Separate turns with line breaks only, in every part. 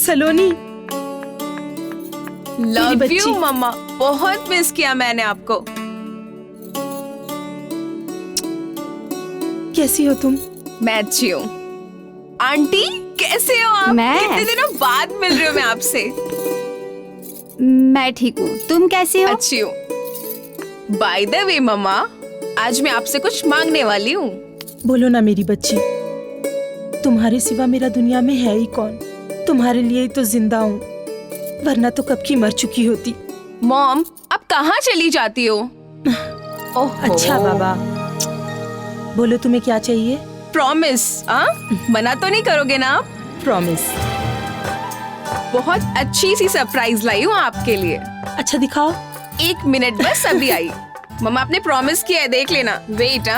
सलोनी,
love
बच्ची।
You मम्मा, बहुत miss किया मैंने आपको।
कैसी हो तुम?
मैं अच्छी हूँ। आंटी कैसे हो आप?
मैं?
कितने दिनों बाद मिल रही हूँ मैं आपसे।
मैं ठीक हूँ, तुम कैसी हो?
अच्छी हूँ। बाय द वे मम्मा, आज मैं आपसे कुछ मांगने वाली हूँ।
बोलो ना मेरी बच्ची, तुम्हारे सिवा मेरा दुनिया में है ही कौन? तुम्हारे लिए ही तो जिंदा हूँ, वरना तो कब की मर चुकी होती।
मॉम, आप कहाँ चली जाती हो? ओह,
अच्छा बाबा, बोलो तुम्हें क्या चाहिए?
प्रॉमिस, मना तो नहीं करोगे ना आप?
प्रॉमिस।
बहुत अच्छी सी सरप्राइज लाई हूँ आपके लिए।
अच्छा दिखाओ।
1 मिनट बस, अभी आई। मम्मा आपने प्रॉमिस किया है, देख लेना। वेट।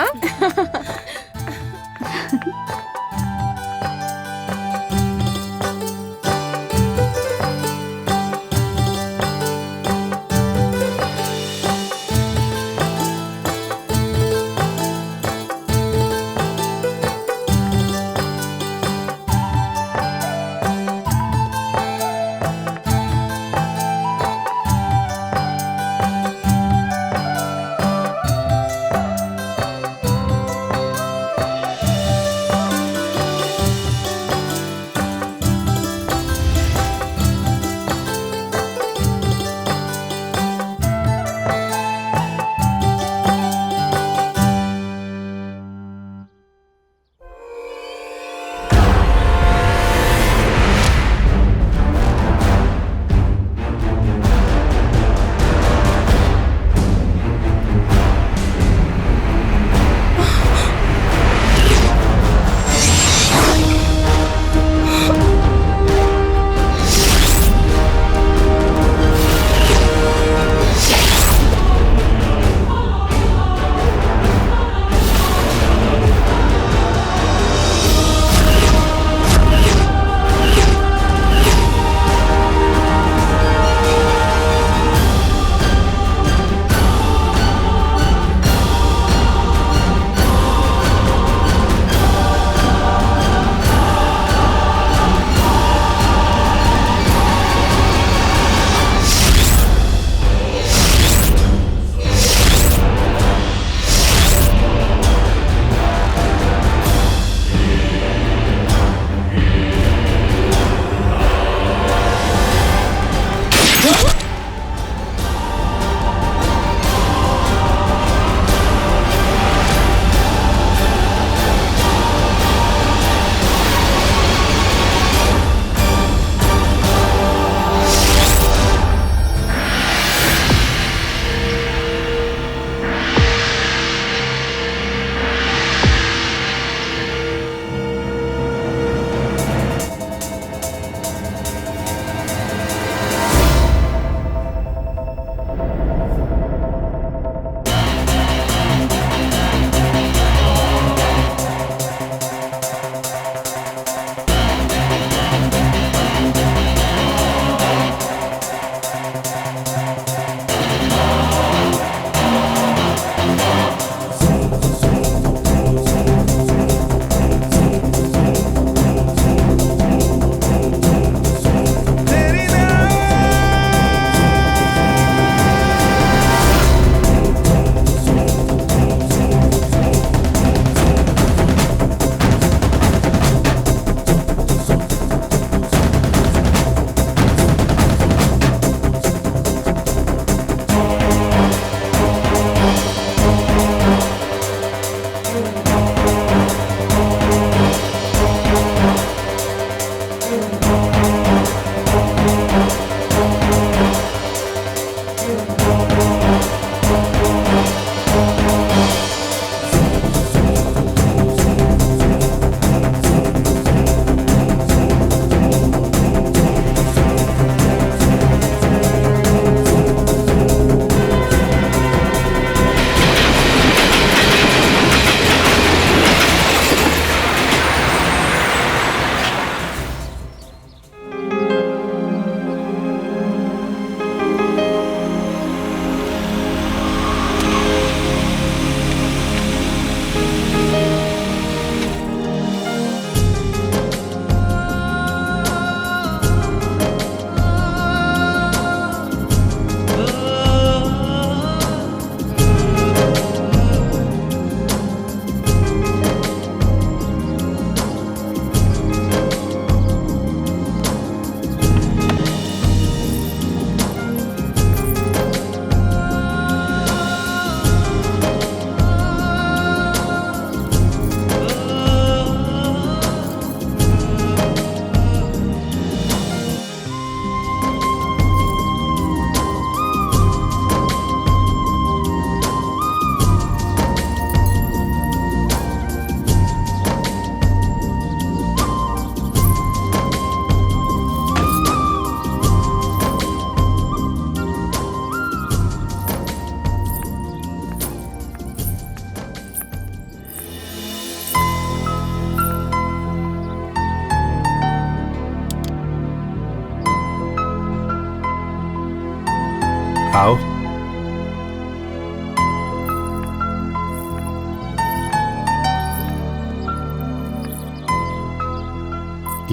आओ।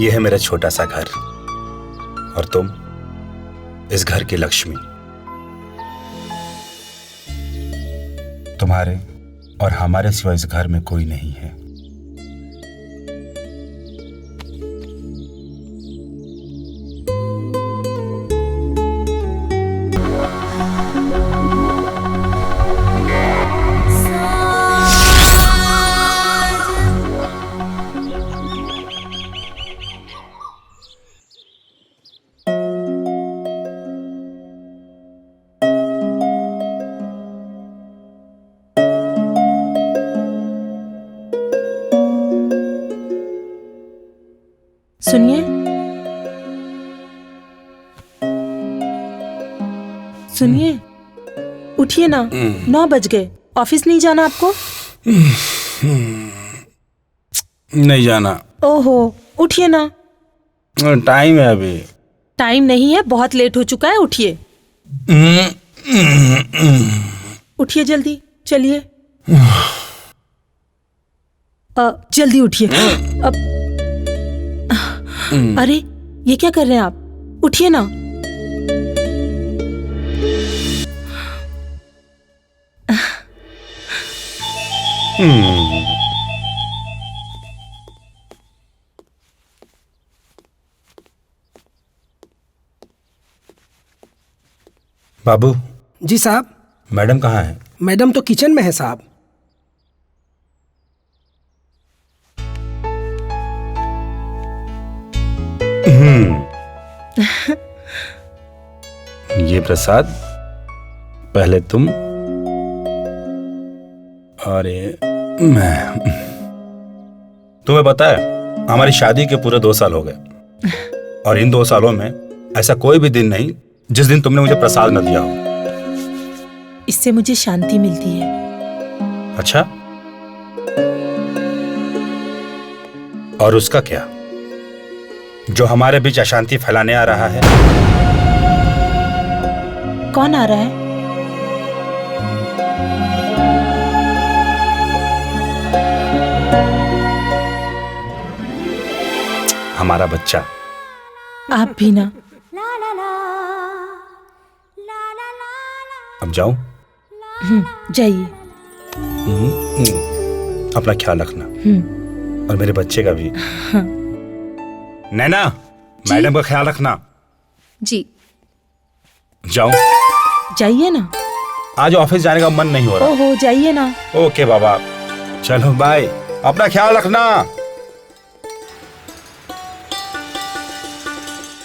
ये है मेरा छोटा सा घर और तुम इस घर की लक्ष्मी। तुम्हारे और हमारे सिवा इस घर में कोई नहीं है।
सुनिए, सुनिए, उठिए ना। 9 बज गए। ऑफिस नहीं जाना आपको?
नहीं जाना।
ओहो, उठिए ना।
टाइम है अभी।
टाइम नहीं है, बहुत लेट हो चुका है। उठिए, उठिए जल्दी, चलिए। जल्दी उठिए। अब अरे, ये क्या कर रहे हैं आप? उठिए ना।
बाबू।
जी साहब।
मैडम कहाँ है?
मैडम तो किचन में है साहब।
ये प्रसाद पहले तुम और ये मैं। तुम्हें पता है हमारी शादी के पूरे 2 साल हो गए और इन 2 सालों में ऐसा कोई भी दिन नहीं जिस दिन तुमने मुझे प्रसाद न दिया हो।
इससे मुझे शांति मिलती है।
अच्छा, और उसका क्या जो हमारे बीच अशांति फैलाने आ रहा है?
कौन आ रहा है?
हमारा बच्चा।
आप भी ना।
अब जाऊं?
जाइए।
अपना ख्याल रखना और मेरे बच्चे का भी।
हाँ।
नैना, मैडम का ख्याल रखना।
जी।
जाऊं?
जाइए ना।
आज ऑफिस जाने का मन नहीं हो रहा।
ओहो, जाइए ना।
ओके बाबा, चलो बाय। अपना ख्याल रखना।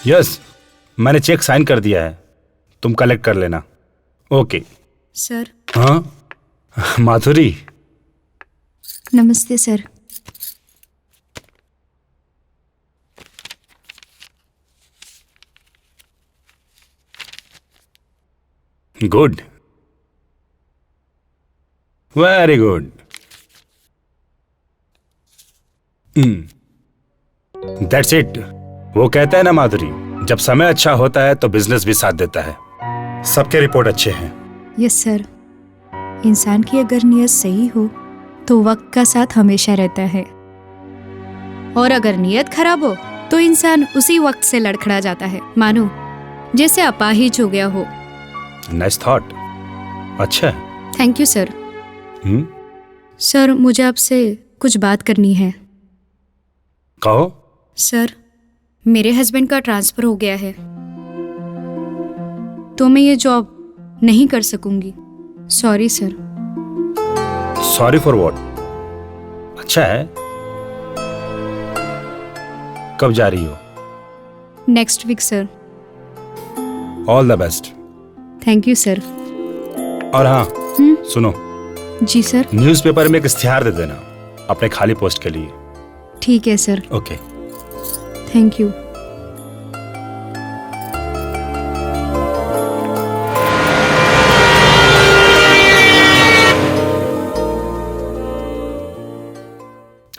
यस, मैंने चेक साइन कर दिया है, तुम कलेक्ट कर लेना। Okay
sir.
हाँ माधुरी।
नमस्ते sir.
Good, very good. That's it. वो कहता है ना माधुरी, जब समय अच्छा होता है तो बिजनेस भी साथ देता है। सबके रिपोर्ट अच्छे हैं।
Yes sir. इंसान की अगर नीयत सही हो तो वक्त का साथ हमेशा रहता है, और अगर नीयत खराब हो तो इंसान उसी वक्त से लड़खड़ा जाता है, मानो जैसे अपाहिज हो गया हो।
Nice thought. अच्छा।
Thank you sir. सर, मुझे आपसे कुछ बात करनी है।
कहो।
सर, मेरे हस्बैंड का ट्रांसफर हो गया है, तो मैं ये जॉब नहीं कर सकूंगी। Sorry sir.
Sorry for what? अच्छा है, कब जा रही हो?
Next week sir.
All the best.
Thank you sir.
और हाँ, सुनो।
जी सर।
न्यूज़पेपर में एक इश्तिहार दे देना अपने खाली पोस्ट के लिए।
ठीक है sir.
Okay.
Thank you.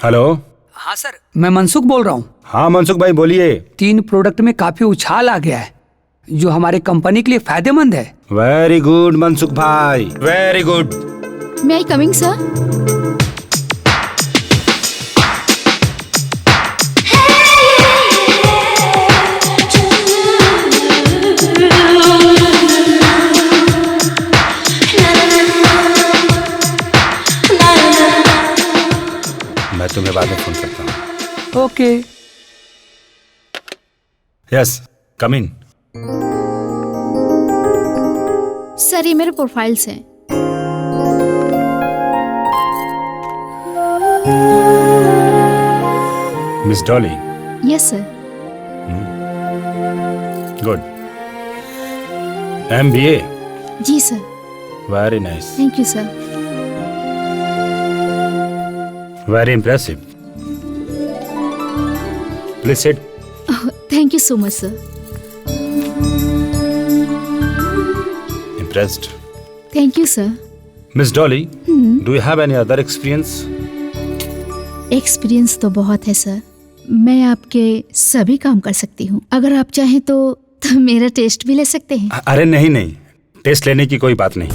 Hello.
हाँ सर, मैं मनसुख बोल रहा हूँ।
हाँ मनसुख भाई बोलिए।
3 प्रोडक्ट में काफी उछाल आ गया है। जो हमारे कंपनी के लिए फायदेमंद है।
वेरी गुड मनसुख भाई, very good.
May I coming sir?
मैं तुम्हें बाद में फोन करता हूँ।
Okay.
Yes, come in.
Sir ये मेरे प्रोफाइल्स हैं।
Miss Dolly.
Yes sir.
Good. MBA।
जी sir.
Very nice,
thank you sir.
Very impressive. Please sit.
Thank you so much sir.
Impressed.
Thank you sir.
Miss Dolly, do you have any other experience?
Experience तो बहुत है sir. मैं आपके सभी काम कर सकती हूँ। अगर आप चाहें तो मेरा टेस्ट भी ले सकते हैं।
अरे नहीं नहीं, टेस्ट लेने की कोई बात नहीं,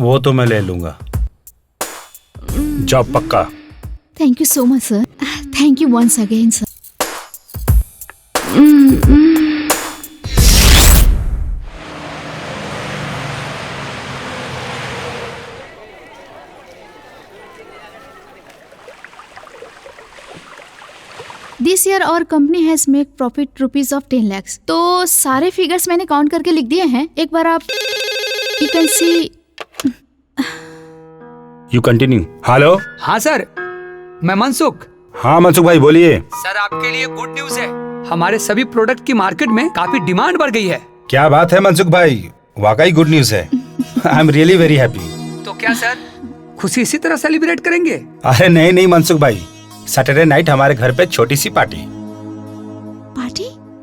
वो तो मैं ले लूंगा। जॉब पक्का।
Thank you so much sir. Thank you once again sir. This year और company has make profit rupees of 10 lakhs। तो सारे फिगर्स मैंने काउंट करके लिख दिए हैं। एक बार आप you can see.
You continue. Hello.
हाँ सर, मैं मनसुख।
हाँ मनसुख भाई बोलिए।
सर आपके लिए गुड न्यूज है, हमारे सभी प्रोडक्ट की मार्केट में काफी डिमांड बढ़ गई है।
क्या बात है मनसुख भाई, वाकई गुड न्यूज है। I am really very happy.
तो क्या सर खुशी इसी तरह सेलिब्रेट करेंगे?
अरे नहीं नहीं मनसुख भाई, सैटरडे नाइट हमारे घर पे छोटी सी पार्टी,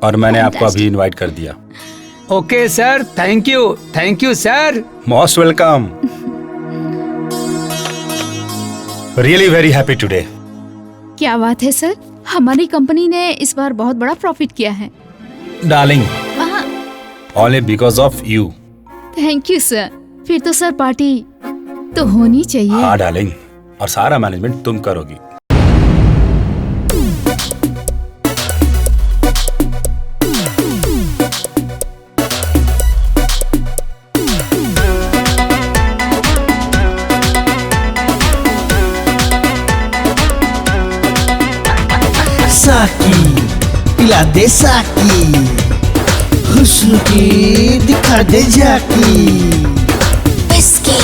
और मैंने आपको अभी इनवाइट कर दिया।
Okay sir, thank you sir.
Most welcome. Really very happy today.
क्या बात है सर, हमारी कंपनी ने इस बार बहुत बड़ा प्रॉफिट किया है।
Darling, only because of you.
Thank you sir. फिर तो सर पार्टी तो होनी चाहिए।
हाँ डार्लिंग, और सारा मैनेजमेंट तुम करोगी।
साकी पिला दे साकी, हुस्न की दिखा दे झाकी।
विस्की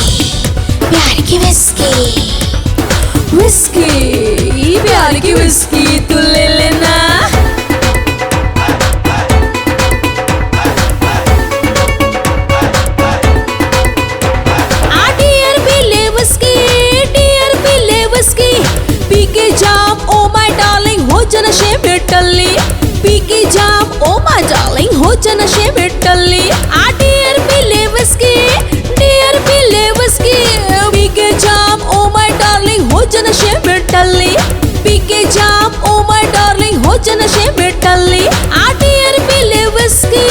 प्यार की विस्की, विस्की प्यार की विस्की तू ले लेना। डियर पी ले विस्की, डियर पी ले विस्की, पी के जाम ओ माय डार्लिंग हो जा नशे में टल्ली। पी के जाम ओ माय डार्लिंग हो जा नशे में टल्ली। डियर पी ले विस्की, डियर पी ले विस्की, पी के जाम ओ माय डार्लिंग हो जा नशे में टल्ली। पी के जाम ओ माय डार्लिंग हो जा नशे में टल्ली। डियर पी ले विस्की,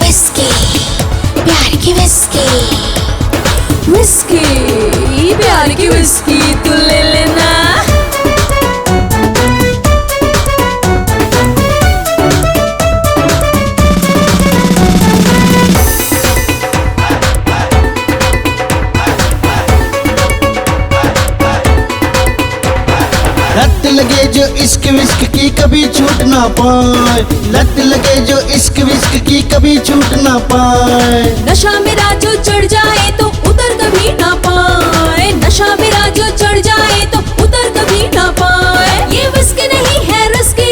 विस्की प्यार की विस्की, विस्की प्यार की विस्की तू ले लेना।
लत लगे जो इश्क विश्क की कभी छूट ना पाए, लत लगे जो इश्क विश्क की कभी छूट ना पाए।
नशा मेरा जो चढ़ जाए तो उतर कभी ना पाए, नशा मेरा जो चढ़ जाए तो उतर कभी ना पाए। ये विस्की नहीं है रिस्की,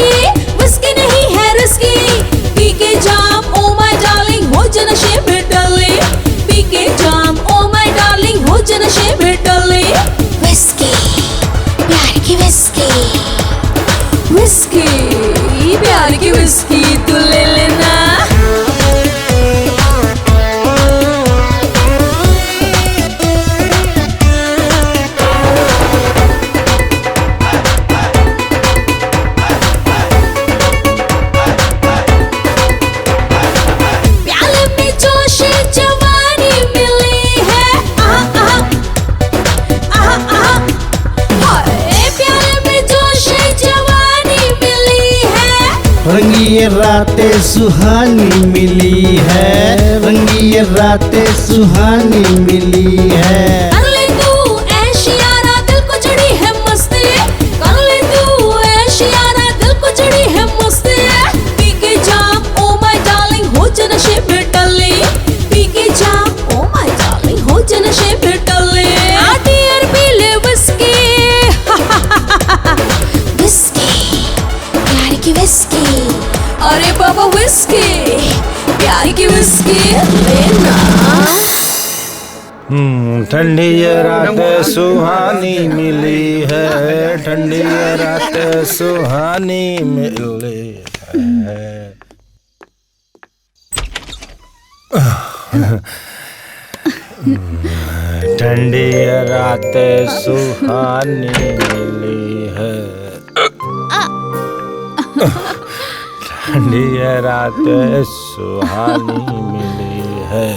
विस्की नहीं है रिस्की, पी के जाम ओ माय डार्लिंग हो जा नशे में टल्ली। पी के जाम ओ माय डार्लिंग हो जा नशे में टल्ली। विस्की प्यार की विस्की, विस्की प्यार की विस्की तू ले लेना।
रंगी ये रातें सुहानी मिली है, रंगी ये रातें सुहानी मिली है।
कर ले तू ऐश यारा दिल को चढ़ी है मस्ती, कर ले तू ऐश यारा दिल को चढ़ी है मस्ती। पी के जाम ओ माय डार्लिंग हो जा नशे में डले, पी के जाम ओ माय डार्लिंग हो जा नशे में डले। आती यार पी ले विस्की, विस्की प्यार की विस्की, अरे बाबा विस्की प्यार की विस्की लेना।
ठंडी ये रातें सुहानी मिली है, ठंडी ये रातें सुहानी मिली है। ठंडी ये रातें सुहानी मिली है, ठंडी ये रातें सुहानी मिली है।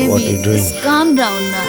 What are you doing?
Calm down now.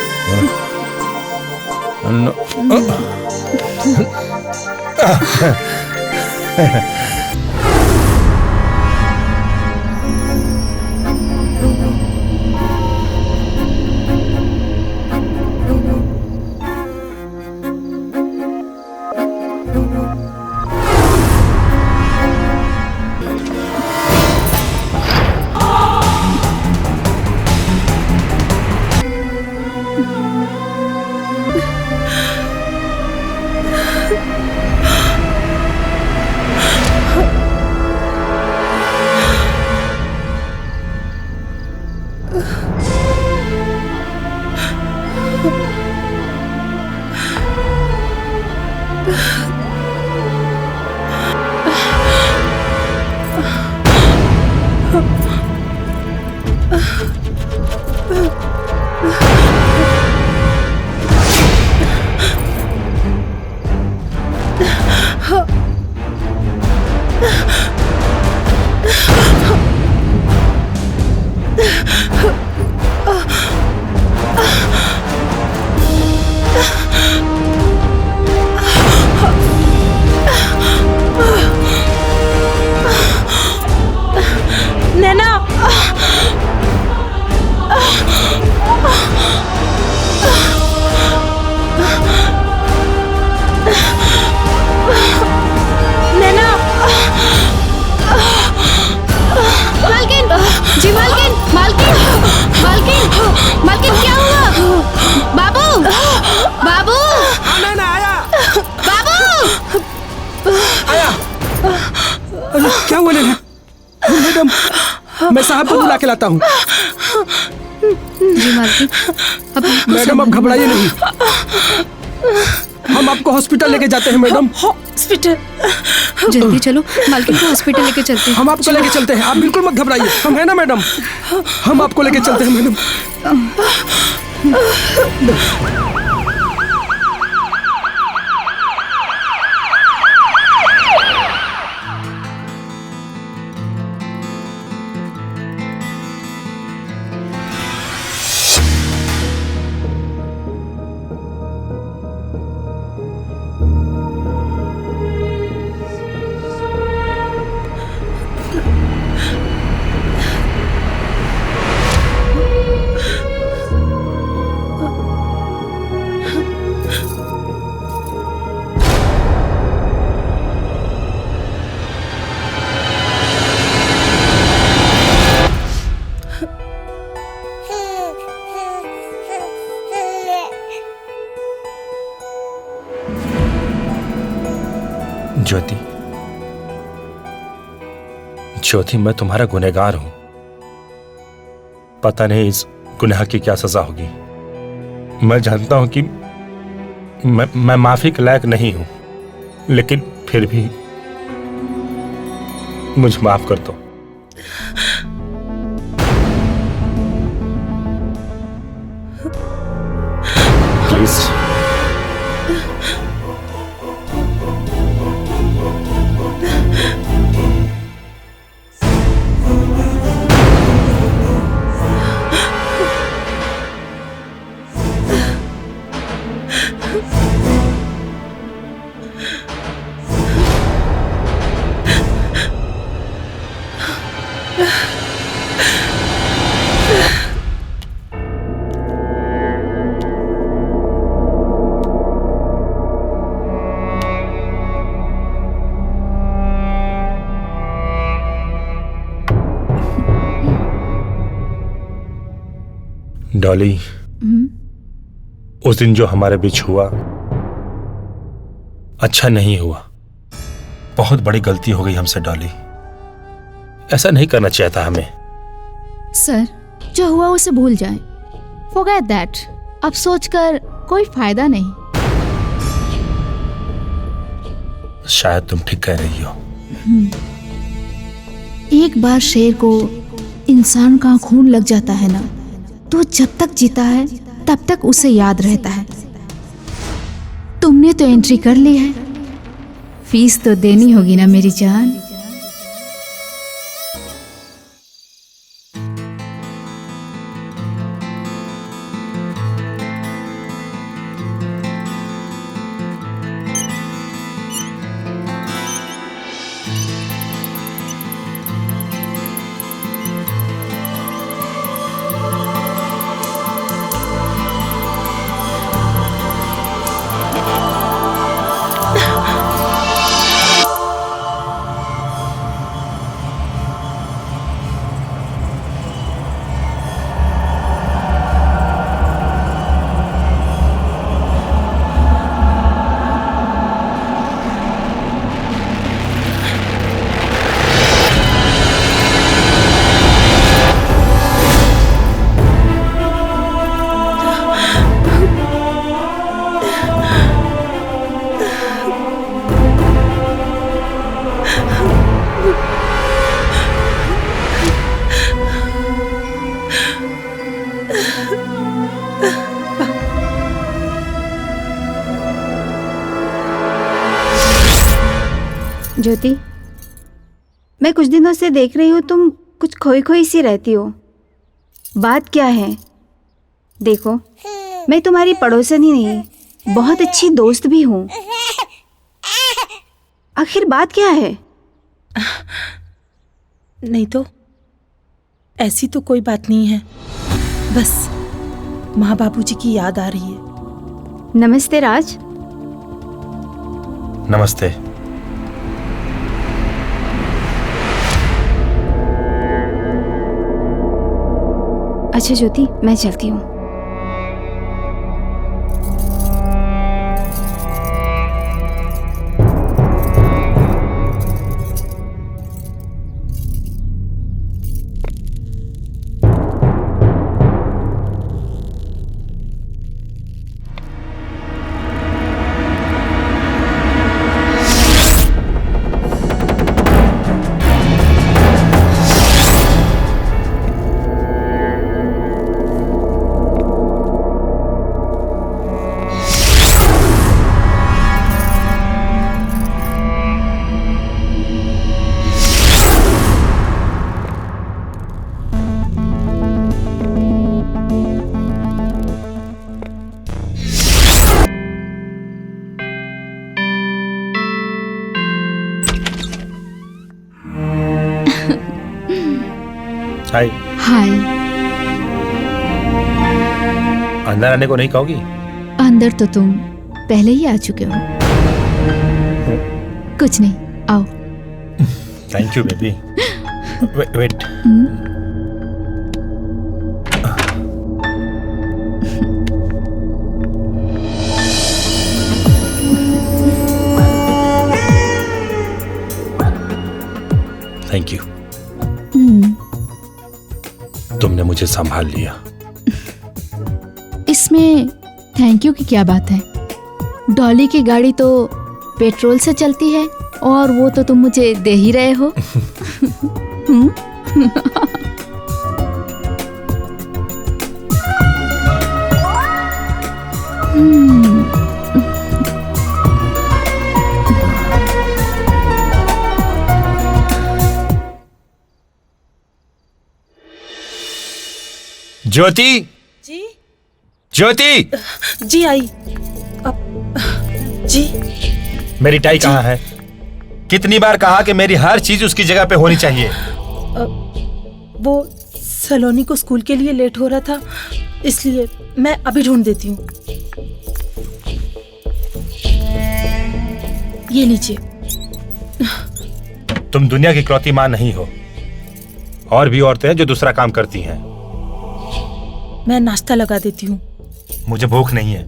क्या हुआ नैना? मैडम, मैं साहब को बुला के लाता हूँ।
जी मालकिन,
मैडम अब घबराइए नहीं, हम आपको हॉस्पिटल लेके जाते हैं मैडम।
हॉस्पिटल?
जल्दी चलो, मालकिन को हॉस्पिटल लेके चलते हैं।
हम आपको लेके चलते हैं, आप बिल्कुल मत घबराइए, हम है ना मैडम, हम आपको लेके चलते हैं मैडम।
ज्योति, ज्योति, मैं तुम्हारा गुनहगार हूं। पता नहीं इस गुनाह की क्या सजा होगी। मैं जानता हूं कि मैं माफी के लायक नहीं हूं, लेकिन फिर भी मुझे माफ कर दो। प्लीज। डॉली, उस दिन जो हमारे बीच हुआ अच्छा नहीं हुआ। बहुत बड़ी गलती हो गई हमसे डॉली। ऐसा नहीं करना चाहिए था हमें।
सर, जो हुआ उसे भूल जाएं। Forget that। अब सोचकर कोई फायदा नहीं।
शायद तुम ठीक कह रही हो।
एक बार शेर को इंसान का खून लग जाता है ना, तो जब तक जीता है तब तक उसे याद रहता है। तुमने तो एंट्री कर ली है, फीस तो देनी होगी ना मेरी जान।
ज्योति, मैं कुछ दिनों से देख रही हूँ तुम कुछ खोई खोई सी रहती हो। बात क्या है? देखो, मैं तुम्हारी पड़ोसन ही नहीं, बहुत अच्छी दोस्त भी हूँ। आखिर बात क्या है?
नहीं तो ऐसी तो कोई बात नहीं है, बस माँ बाबूजी की याद आ रही है।
नमस्ते राज।
नमस्ते।
अच्छा ज्योति, मैं चलती हूँ।
हाय।
हाय।
अंदर आने को नहीं कहोगी?
अंदर तो तुम पहले ही आ चुके हो। कुछ नहीं, आओ।
Thank you baby. Wait. Thank you. तुमने मुझे संभाल लिया।
इसमें थैंक यू की क्या बात है? डॉली की गाड़ी तो पेट्रोल से चलती है और वो तो तुम मुझे दे ही रहे हो।
ज्योति
जी।
ज्योति
जी आई। जी।
मेरी टाई कहाँ है? कितनी बार कहा कि मेरी हर चीज उसकी जगह पे होनी चाहिए।
वो सलोनी को स्कूल के लिए लेट हो रहा था, इसलिए मैं अभी ढूंढ देती हूँ। ये लीजिए।
तुम दुनिया की इकलौती माँ नहीं हो, और भी औरतें हैं जो दूसरा काम करती हैं।
मैं नाश्ता लगा देती हूँ।
मुझे भूख नहीं है।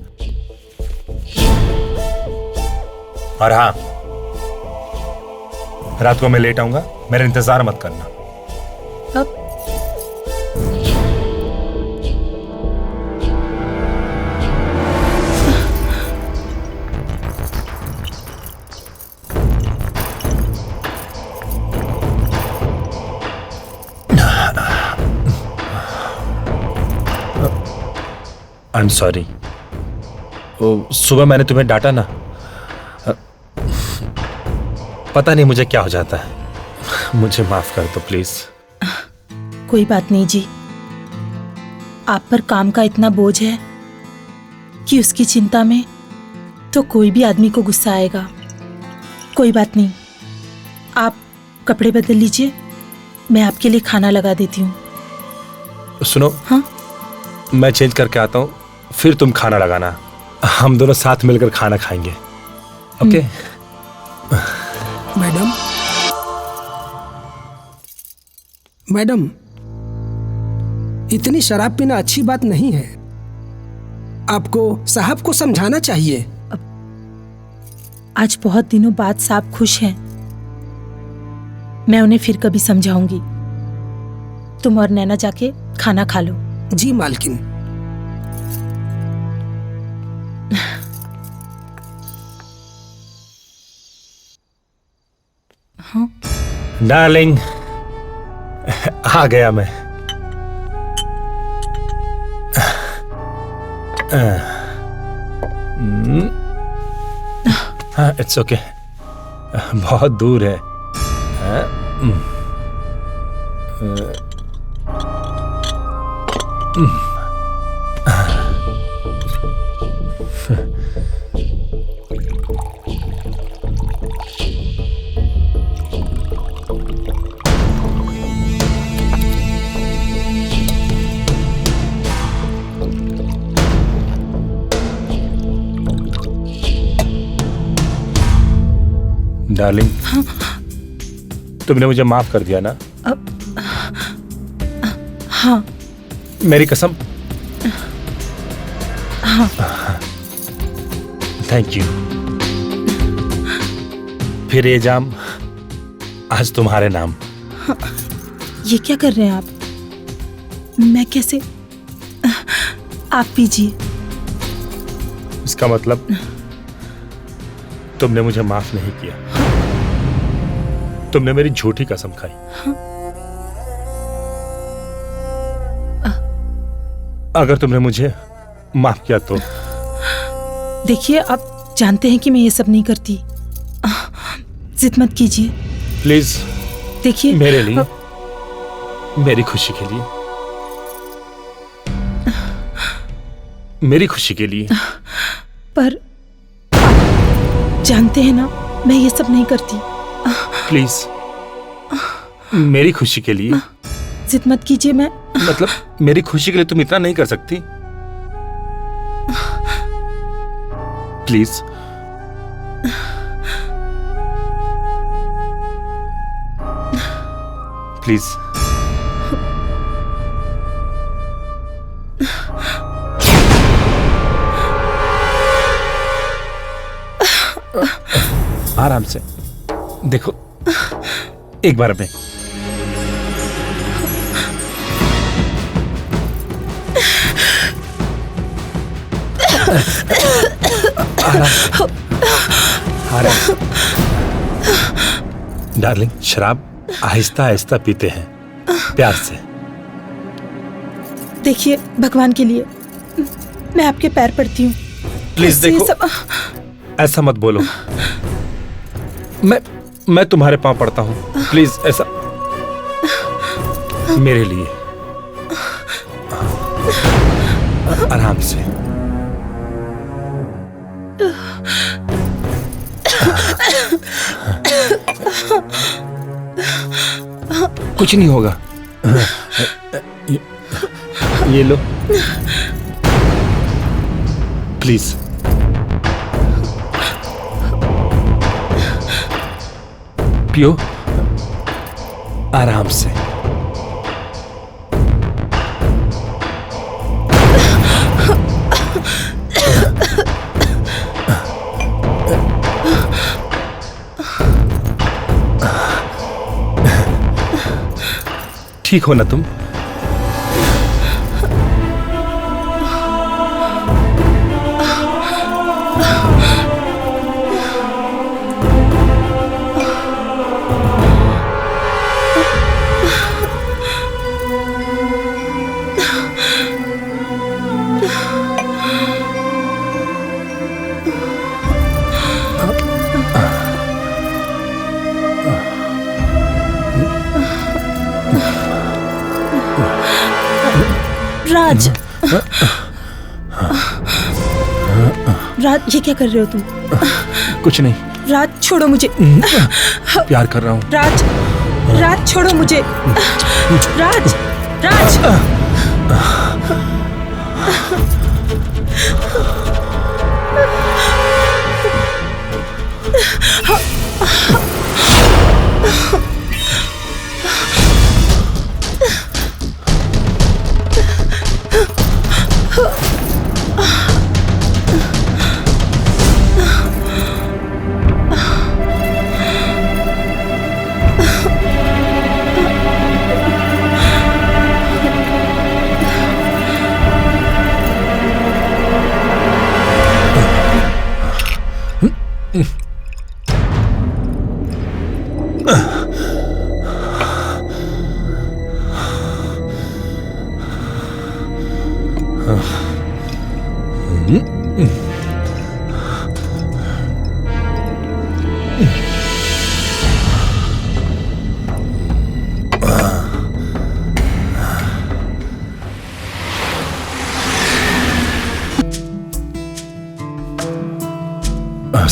और हाँ, रात को मैं लेट आऊंगा, मेरा इंतजार मत करना।
अब
आई एम सॉरी। सुबह मैंने तुम्हें डांटा ना, पता नहीं मुझे क्या हो जाता है। मुझे माफ कर दो प्लीज।
कोई बात नहीं जी, आप पर काम का इतना बोझ है कि उसकी चिंता में तो कोई भी आदमी को गुस्सा आएगा। कोई बात नहीं, आप कपड़े बदल लीजिए, मैं आपके लिए खाना लगा देती हूँ।
सुनो,
हाँ,
मैं चेंज करके आता हूँ, फिर तुम खाना लगाना। हम दोनों साथ मिलकर खाना खाएंगे, ओके?
मैडम, इतनी शराब पीना अच्छी बात नहीं है। आपको साहब को समझाना चाहिए।
आज बहुत दिनों बाद साहब खुश हैं, मैं उन्हें फिर कभी समझाऊंगी। तुम और नैना जाके खाना खा लो।
जी मालकिन।
हाँ
डार्लिंग, आ गया मैं। हाँ, इट्स ओके। बहुत दूर है। डार्लिंग, तुमने मुझे माफ कर दिया ना?
हाँ।
मेरी कसम?
हाँ।
Thank you. फिर ये जाम आज तुम्हारे नाम।
हाँ, ये क्या कर रहे हैं आप? मैं कैसे? आप पीजिए।
इसका मतलब तुमने मुझे माफ नहीं किया। तुमने मेरी झूठी कसम खाई।
हाँ।
अगर तुमने मुझे माफ किया तो?
देखिए, आप जानते हैं कि मैं ये सब नहीं करती। जिद मत कीजिए
प्लीज।
देखिए,
मेरे लिए, मेरी खुशी के लिए, मेरी खुशी के लिए।
पर आप जानते हैं ना, मैं ये सब नहीं करती।
प्लीज, मेरी खुशी के लिए।
जिद मत कीजिए। मैं
मतलब मेरी खुशी के लिए तुम इतना नहीं कर सकती? प्लीज। प्लीज। आराम से देखो, एक बार में। आराम। डार्लिंग, शराब आहिस्ता आहिस्ता पीते हैं, प्यार से।
देखिए, भगवान के लिए मैं आपके पैर पड़ती हूँ।
प्लीज देखो, ऐसा मत बोलो। मैं तुम्हारे पांव पड़ता हूँ, प्लीज ऐसा। मेरे लिए आराम से। कुछ नहीं होगा। ये लो प्लीज। पियो आराम से। ठीक हो ना तुम?
राज, राज ये क्या कर रहे हो तुम?
कुछ नहीं।
राज छोड़ो मुझे।
प्यार कर रहा हूँ।
राज, राज छोड़ो मुझे। राज, राज।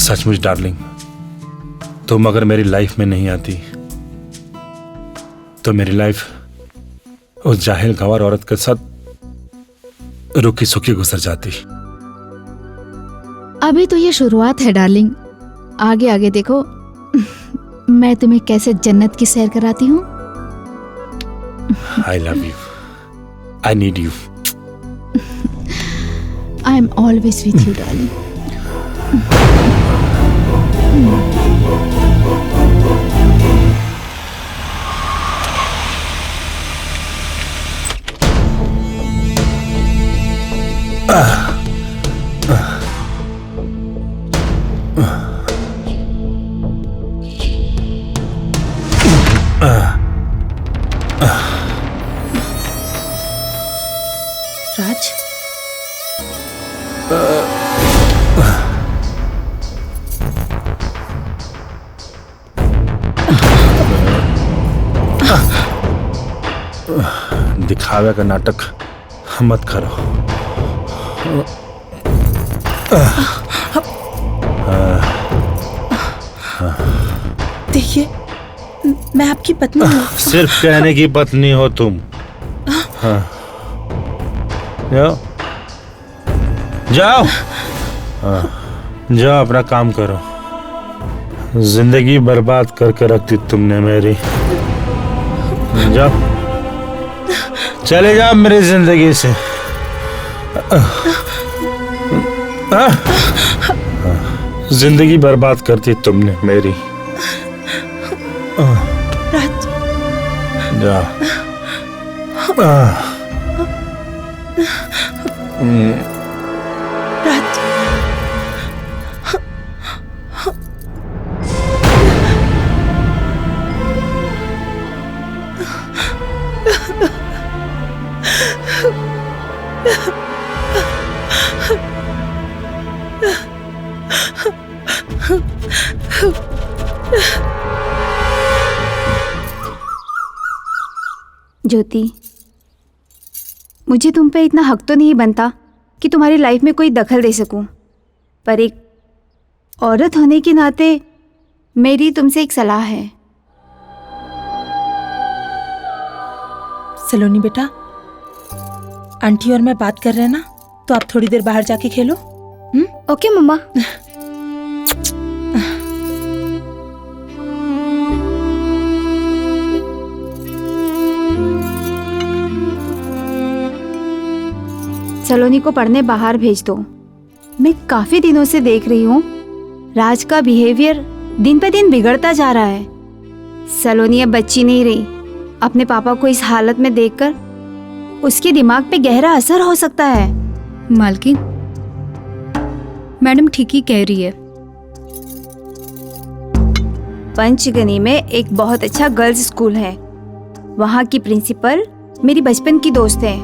सचमुच डार्लिंग, तुम अगर मेरी लाइफ में नहीं आती तो मेरी लाइफ उस जाहिल गंवार औरत के साथ रुकी सुखी गुजर जाती।
अभी तो ये शुरुआत है डार्लिंग, आगे आगे देखो मैं तुम्हें कैसे जन्नत की सैर कराती हूँ।
I love you, I need you.
I am always with you darling.
Raj,
दिखावे का नाटक मत करो।
देखिए मैं आपकी पत्नी हूँ।
सिर्फ कहने की पत्नी हो तुम। हाँ। जाओ जाओ, हाँ, जाओ अपना काम करो। जिंदगी बर्बाद करके रखती तुमने मेरी। जाओ, चले जाओ मेरी जिंदगी से। जिंदगी बर्बाद करती तुमने मेरी।
राज,
जाओ।
राज,
ज्योति, मुझे तुम पे इतना हक तो नहीं बनता कि तुम्हारी लाइफ में कोई दखल दे सकूं, पर एक औरत होने के नाते मेरी तुमसे एक सलाह है।
सलोनी बेटा, आंटी और मैं बात कर रहे हैं ना, तो आप थोड़ी देर बाहर जाके खेलो।
ओके मम्मा। सलोनी को पढ़ने बाहर भेज दो। मैं काफी दिनों से देख रही हूँ राज का बिहेवियर दिन पे दिन बिगड़ता जा रहा है। सलोनी अब बच्ची नहीं रही, अपने पापा को इस हालत में देखकर उसके दिमाग पे गहरा असर हो सकता है।
मालकिन, मैडम ठीक ही कह रही है।
पंचगनी में एक बहुत अच्छा गर्ल्स स्कूल है। वहाँ की प्रिंसिपल मेरी बचपन की दोस्त है।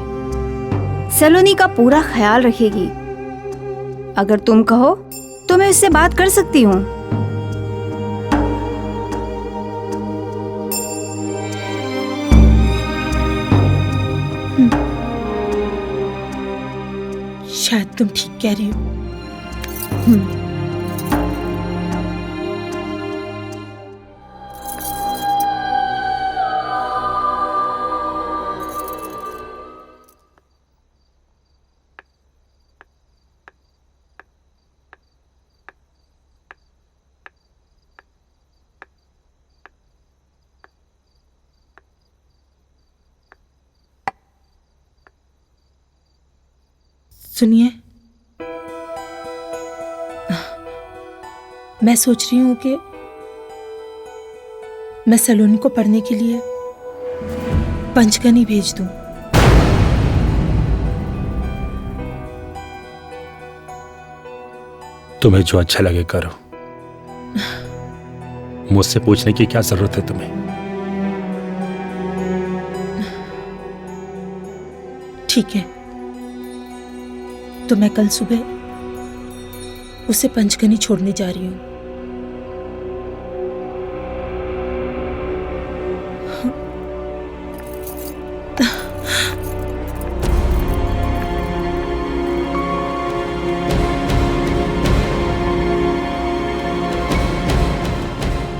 सलोनी का पूरा ख्याल रखेगी। अगर तुम कहो तो मैं उससे बात कर सकती हूँ।
शायद तुम ठीक कह रही हो। सुनिए, मैं सोच रही हूँ कि मैं सलोनी को पढ़ने के लिए पंचगनी भेज दूँ।
तुम्हें जो अच्छा लगे करो। मुझसे पूछने की क्या जरूरत है तुम्हें?
ठीक है, तो मैं कल सुबह उसे पंचगनी छोड़ने जा रही हूँ।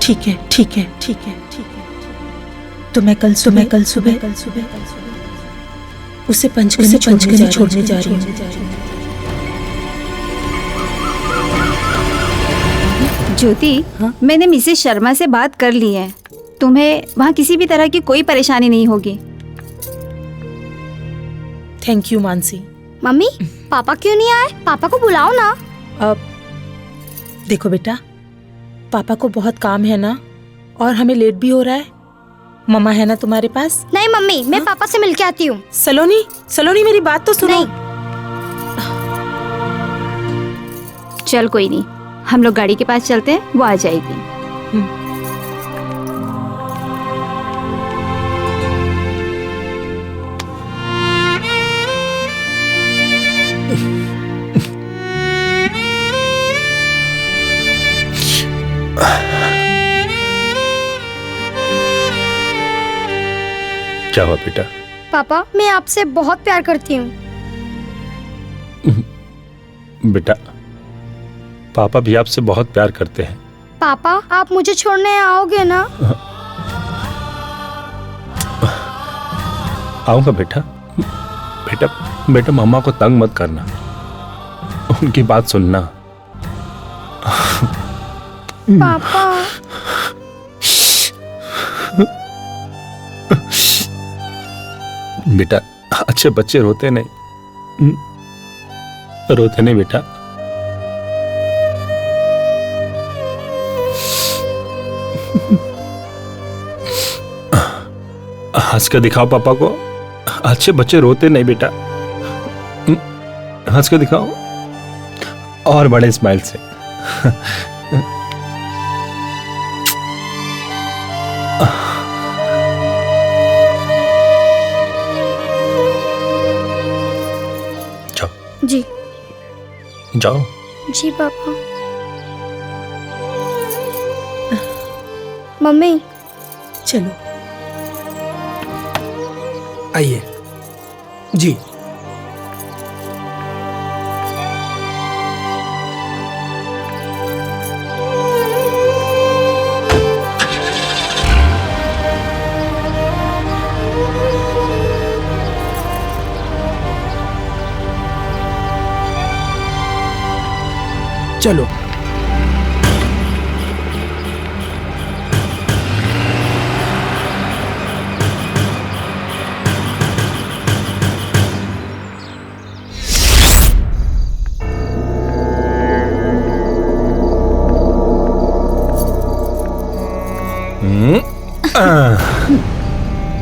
ठीक है, ठीक है, ठीक है, ठीक है। तो मैं कल सुबह उसे पंचगनी छोड़ने जा रही हूँ।
ज्योति, मैंने मिसेस शर्मा से बात कर ली है। तुम्हें वहाँ किसी भी तरह की कोई परेशानी नहीं होगी।
Thank you Mansi.
मम्मी, पापा क्यों नहीं आए? पापा को बुलाओ ना।
अब देखो बेटा, पापा को बहुत काम है ना, और हमें लेट भी हो रहा है। मम्मा है ना तुम्हारे पास?
नहीं मम्मी, मैं पापा से मिलके आती हूँ।
सलोनी मेरी बात तो सुनो।
चल कोई नहीं, हम लोग गाड़ी के पास चलते हैं, वो आ जाएगी।
क्या हुआ बेटा?
पापा, मैं आपसे बहुत प्यार करती हूँ।
बेटा, पापा भी आपसे बहुत प्यार करते हैं।
पापा, आप मुझे छोड़ने आओगे ना?
आऊंगा बेटा। बेटा बेटा, मम्मा को तंग मत करना, उनकी बात सुनना।
पापा।
बेटा, अच्छे बच्चे रोते नहीं, रोते नहीं बेटा। हंस के दिखाओ पापा को। अच्छे बच्चे रोते नहीं बेटा, हंस के दिखाओ, और बड़े स्माइल से।
जी
जाओ।
जी पापा। मम्मी
चलो।
आइए जी। चलो।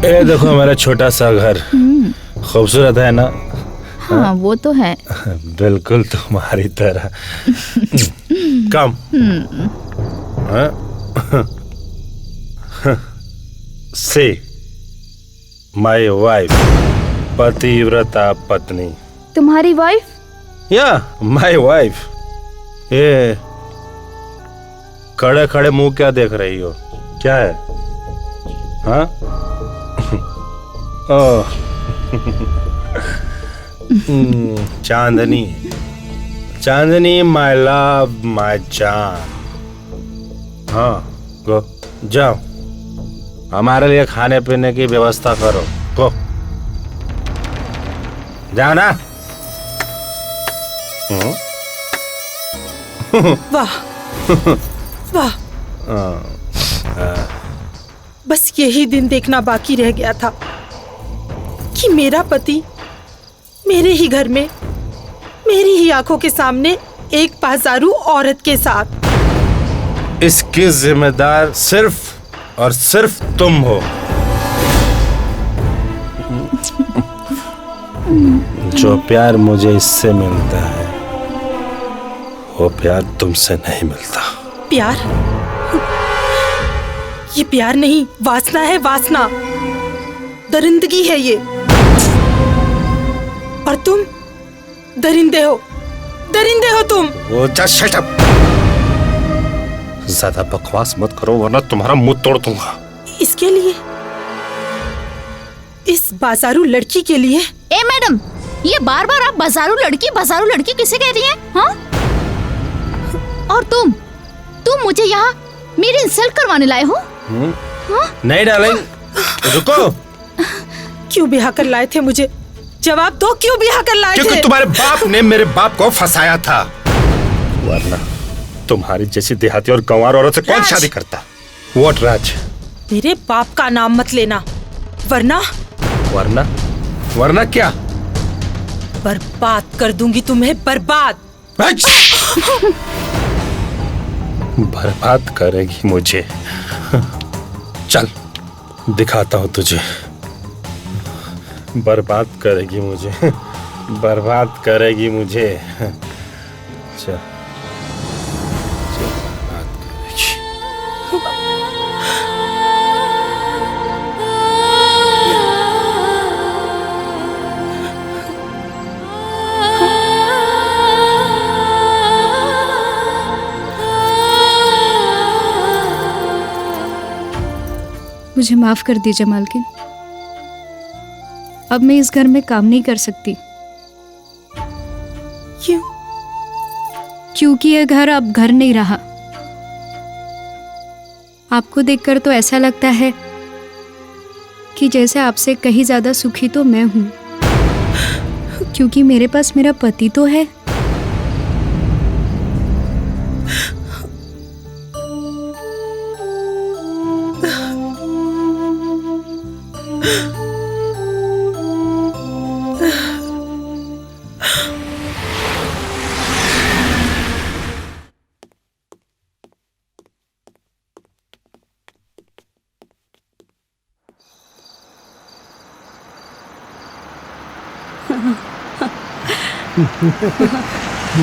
ये देखो मेरा छोटा सा घर, खूबसूरत है ना?
हाँ वो तो है।
बिल्कुल तुम्हारी तरह। कम। से माय वाइफ, पतिव्रता पत्नी।
तुम्हारी वाइफ?
या माय वाइफ। ये खड़े खड़े मुंह क्या देख रही हो? क्या है? हाँ? ओह चांदनी, चांदनी माय लव माय जान। हाँ गो जाओ, हमारे लिए खाने पीने की व्यवस्था करो। गो जाओ ना।
वाह वाह, बस यही दिन देखना बाकी रह गया था कि मेरा पति मेरे ही घर में, मेरी ही आंखों के सामने एक बाजारू औरत के साथ।
इसकी जिम्मेदार सिर्फ और सिर्फ तुम हो। जो प्यार मुझे इससे मिलता है वो प्यार तुमसे नहीं मिलता।
प्यार? ये प्यार नहीं, वासना है, वासना, दरिंदगी है ये। और तुम दरिंदे हो, दरिंदे हो तुम।
वो जस्ट शट अप। ज्यादा बकवास मत करो वरना तुम्हारा मुंह तोड़ दूंगा।
इसके लिए, इस बाजारू लड़की के लिए?
ए मैडम, ये बार बार आप बाजारू लड़की किसे कह रही हैं? हाँ? और तुम मुझे यहाँ मेरी इंसल्ट करवाने लाए हो? हाँ?
नहीं डालेंगे, रुको।
क्यों ब्याह कर लाए थे मुझे? जवाब दो, क्यों ब्याह कर लाए थे?
क्योंकि तुम्हारे बाप ने मेरे बाप को फंसाया था, वरना तुम्हारी जैसी देहाती और गंवार औरत से कौन शादी करता? व्हाट राज?
मेरे बाप का नाम मत लेना, वरना
वरना क्या?
बर्बाद कर दूंगी तुम्हें, बर्बाद।
बर्बाद करेगी मुझे? चल दिखाता हूँ तुझे। बर्बाद करेगी मुझे, बर्बाद करेगी मुझे। चल बर्बाद करेगी।
मुझे माफ कर दीजिए मालकिन, अब मैं इस घर में काम नहीं कर सकती।
क्यों?
क्योंकि यह घर अब घर नहीं रहा। आपको देखकर तो ऐसा लगता है कि जैसे आपसे कहीं ज्यादा सुखी तो मैं हूं, क्योंकि मेरे पास मेरा पति तो है।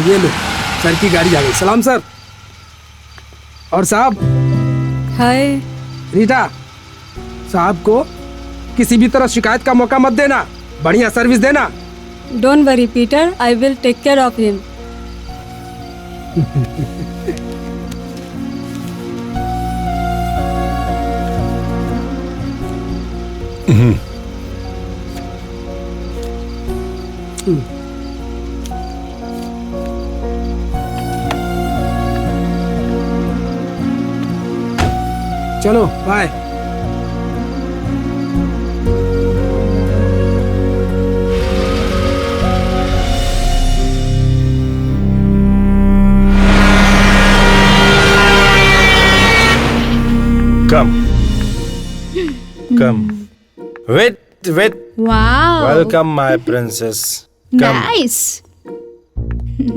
ये लो, सर की गाड़ी आ गई। सलाम सर। और साहब।
हाय।
रीटा, साहब को किसी भी तरह शिकायत का मौका मत देना, बढ़िया सर्विस देना।
Don't worry Peter, I will take care of him.
चलो bye.
Come. Wait.
Wow.
Welcome, my princess. Come.
Nice.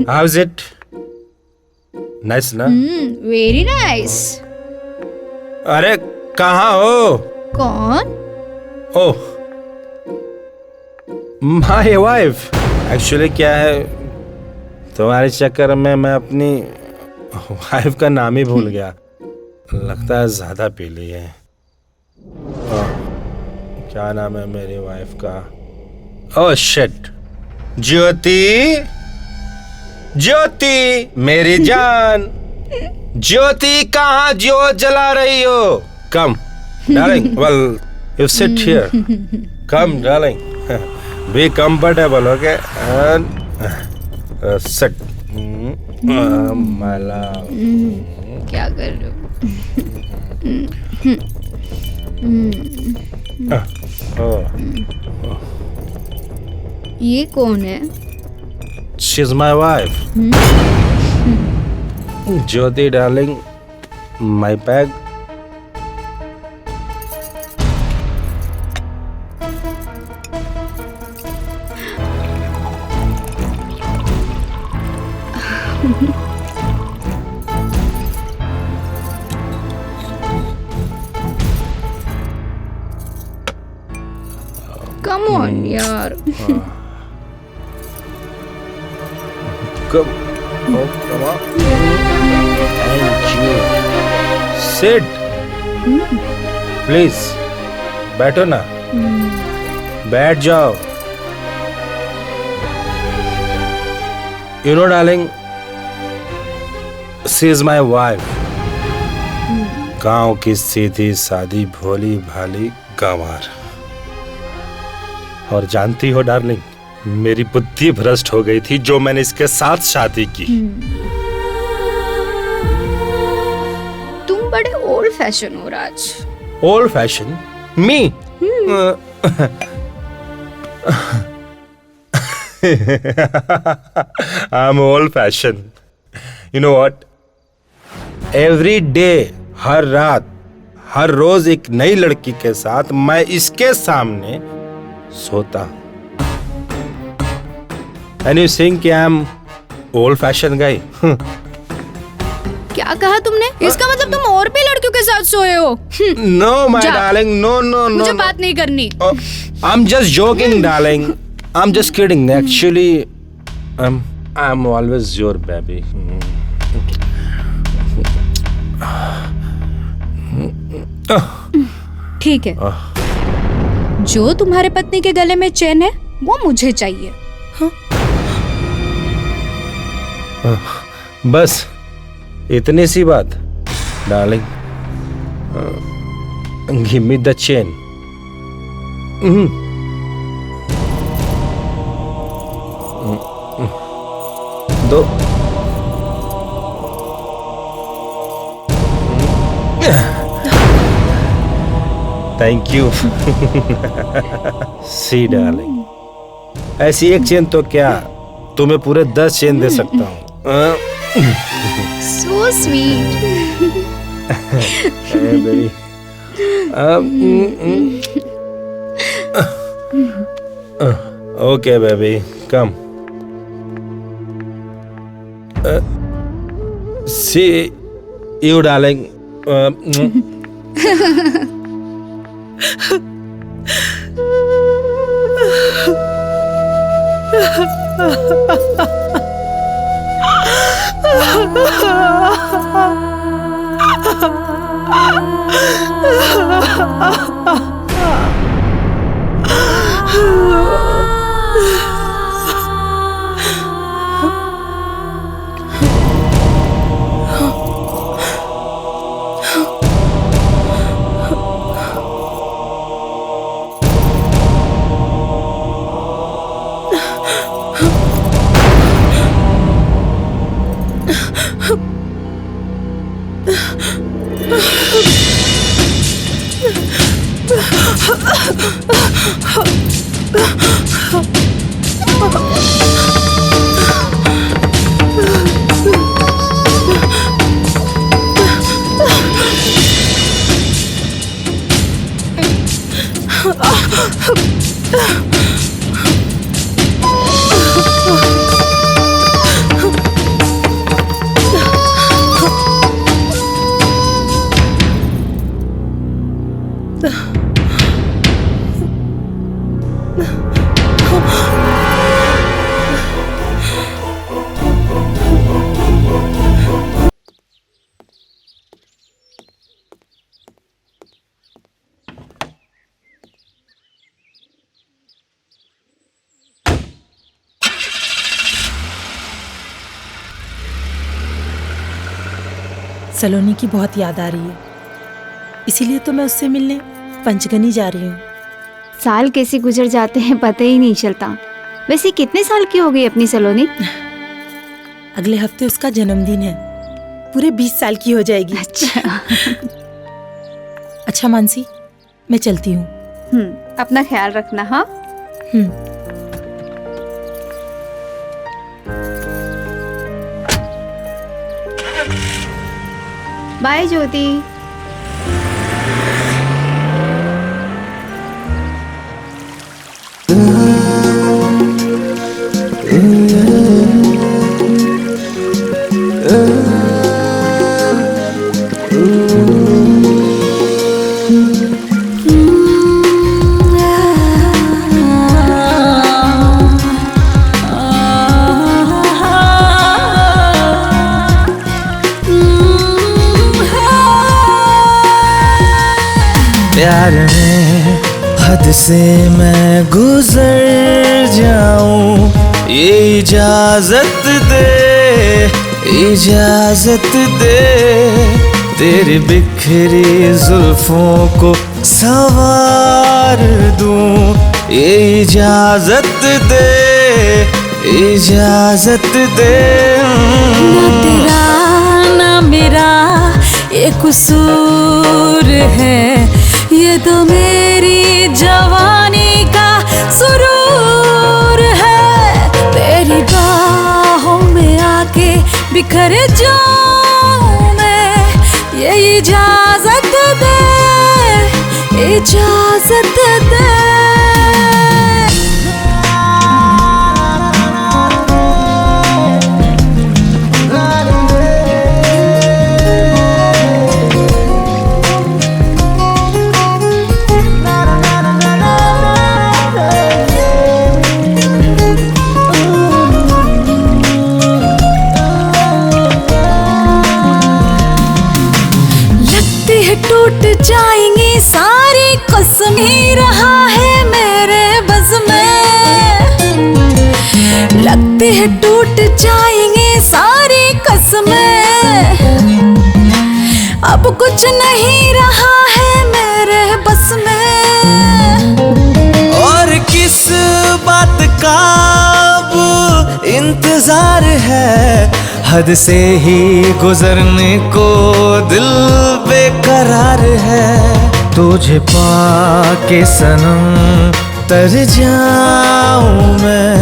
How's it? Nice, ना?
Very nice.
अरे कहाँ हो?
कौन?
ओह, माय वाइफ। एक्चुअली क्या है, तुम्हारे चक्कर में मैं अपनी वाइफ का नाम ही भूल गया। लगता है ज्यादा पी ली है। क्या नाम है मेरी वाइफ का? ओह शिट, ज्योति। ज्योति मेरी जान, ज्योति कहाँ ज्योत जला रही हो? Come darling, well you sit here. Come darling, be comfortable, okay? Sit my love.
क्या कर रहे हो? ये कौन है?
She is my wife. Jyoti darling, my peg.
Come on यार।
Come on. Thank you. Sit. Please. बैठो ना। बैठ जाओ। You know, darling, she is my wife. गांव की सीधी सादी भोली भाली गंवार। और जानती हो डार्लिंग, मेरी बुद्धि भ्रष्ट हो गई थी जो मैंने इसके साथ शादी की।
तुम बड़े ओल्ड फैशन हो Raj.
Old fashion? Me? I am old fashion. You know what? Every day, हर रात, हर रोज एक नई लड़की के साथ मैं इसके सामने सोता हूं। And you think I am old fashioned guy?
क्या कहा तुमने? इसका मतलब तुम और भी लड़कियों के साथ सोए हो?
No, my darling, no.
मुझे बात नहीं करनी।
I'm just joking, darling. I'm just kidding. Actually, I'm always your baby.
ठीक है। जो तुम्हारे पत्नी के गले में चैन है, वो मुझे चाहिए।
बस इतनी सी बात darling. Give me the chain. दो। Thank you. सी डार्लिंग, ऐसी एक चेन तो क्या, तुम्हें पूरे 10 चेन दे सकता हूँ।
So sweet.
Hey, baby. Okay, baby, come. See you, darling.
सलोनी की बहुत याद आ रही है, इसीलिए तो मैं उससे मिलने पंचगनी जा रही हूँ।
साल कैसे गुजर जाते हैं पता ही नहीं चलता। वैसे कितने साल की हो गई अपनी सलोनी?
अगले हफ्ते उसका जन्मदिन है, पूरे 20 साल की हो जाएगी।
अच्छा।
अच्छा मानसी, मैं चलती हूँ।
अपना ख्याल रखना। हाँ। बाय ज्योति।
प्यार में हद से मैं गुजर जाऊं, ये इजाजत दे, इजाजत दे। तेरी बिखरी जुल्फों को संवार दूं, ये इजाजत दे, इजाजत दे।
ना तेरा ना मेरा ये कसूर है, ये तो मेरी जवानी का सुरूर है। तेरी बाहों में आके बिखर जाऊं मैं, ये इजाजत दे, इजाजत दे। टूट जाएंगी सारी कसम, ही रहा है मेरे बस में। लगती है टूट जाएंगी सारी कसमें, अब कुछ नहीं रहा है मेरे बस में।
और किस बात का अब इंतजार है, हद से ही गुजरने को दिल बेकरार है। तुझे पाके सनम तर जाऊं मैं,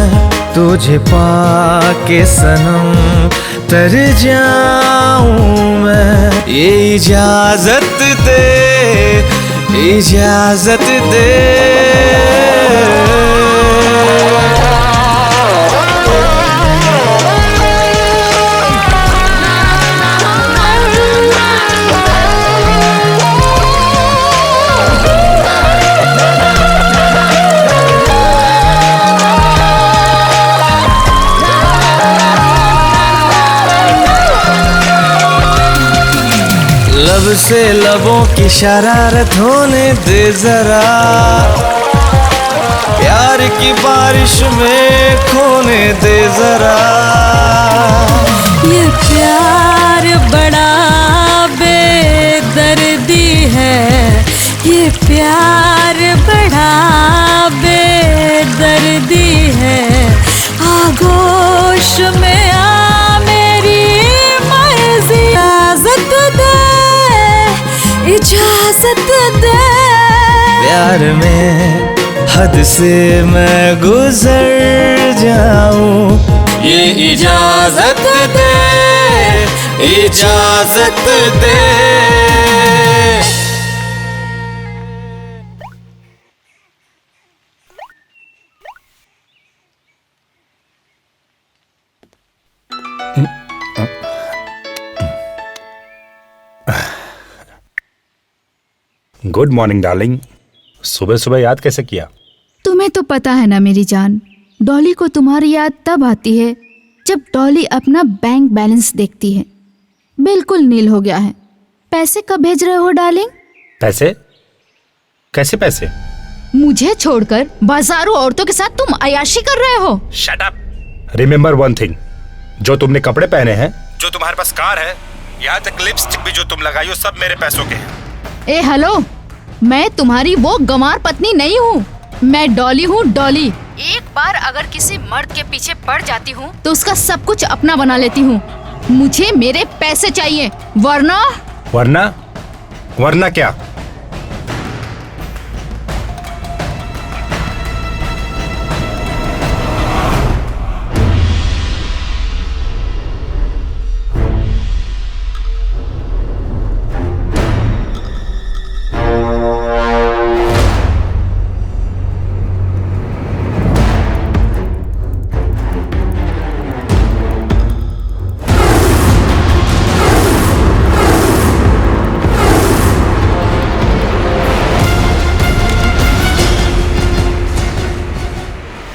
तुझे पाके सनम तर जाऊं मैं। ये इजाजत दे, इजाजत दे। लब से लबों की शरारत होने दे जरा, प्यार की बारिश में खोने दे जरा।
ये प्यार बड़ा बेदर्दी है, ये प्यार बड़ा बेदर्दी है। आगोश में आ मेरी मर्जी, इजाजत दे, इजाजत दे।
प्यार में हद से मैं गुजर जाऊं, ये इजाजत दे, इजाजत दे।
गुड मॉर्निंग डार्लिंग, सुबह सुबह याद कैसे किया?
तुम्हें तो पता है ना मेरी जान, डॉली को तुम्हारी याद तब आती है जब डॉली अपना बैंक बैलेंस देखती है, बिल्कुल नील हो गया है। पैसे कब भेज रहे हो डार्लिंग?
पैसे? कैसे पैसे?
मुझे छोड़कर बाजारों औरतों के साथ तुम अय्याशी कर रहे हो।
Shut up. Remember one thing, जो तुमने कपड़े पहने हैं, जो तुम्हारे पास कार है, यहाँ तक लिपस्टिक भी जो तुम लगाई हो सब मेरे पैसों के हैं।
ए हेलो, मैं तुम्हारी वो गंवार पत्नी नहीं हूँ। मैं डॉली हूँ, डॉली। एक बार अगर किसी मर्द के पीछे पड़ जाती हूँ तो उसका सब कुछ अपना बना लेती हूँ। मुझे मेरे पैसे चाहिए, वरना
वरना क्या?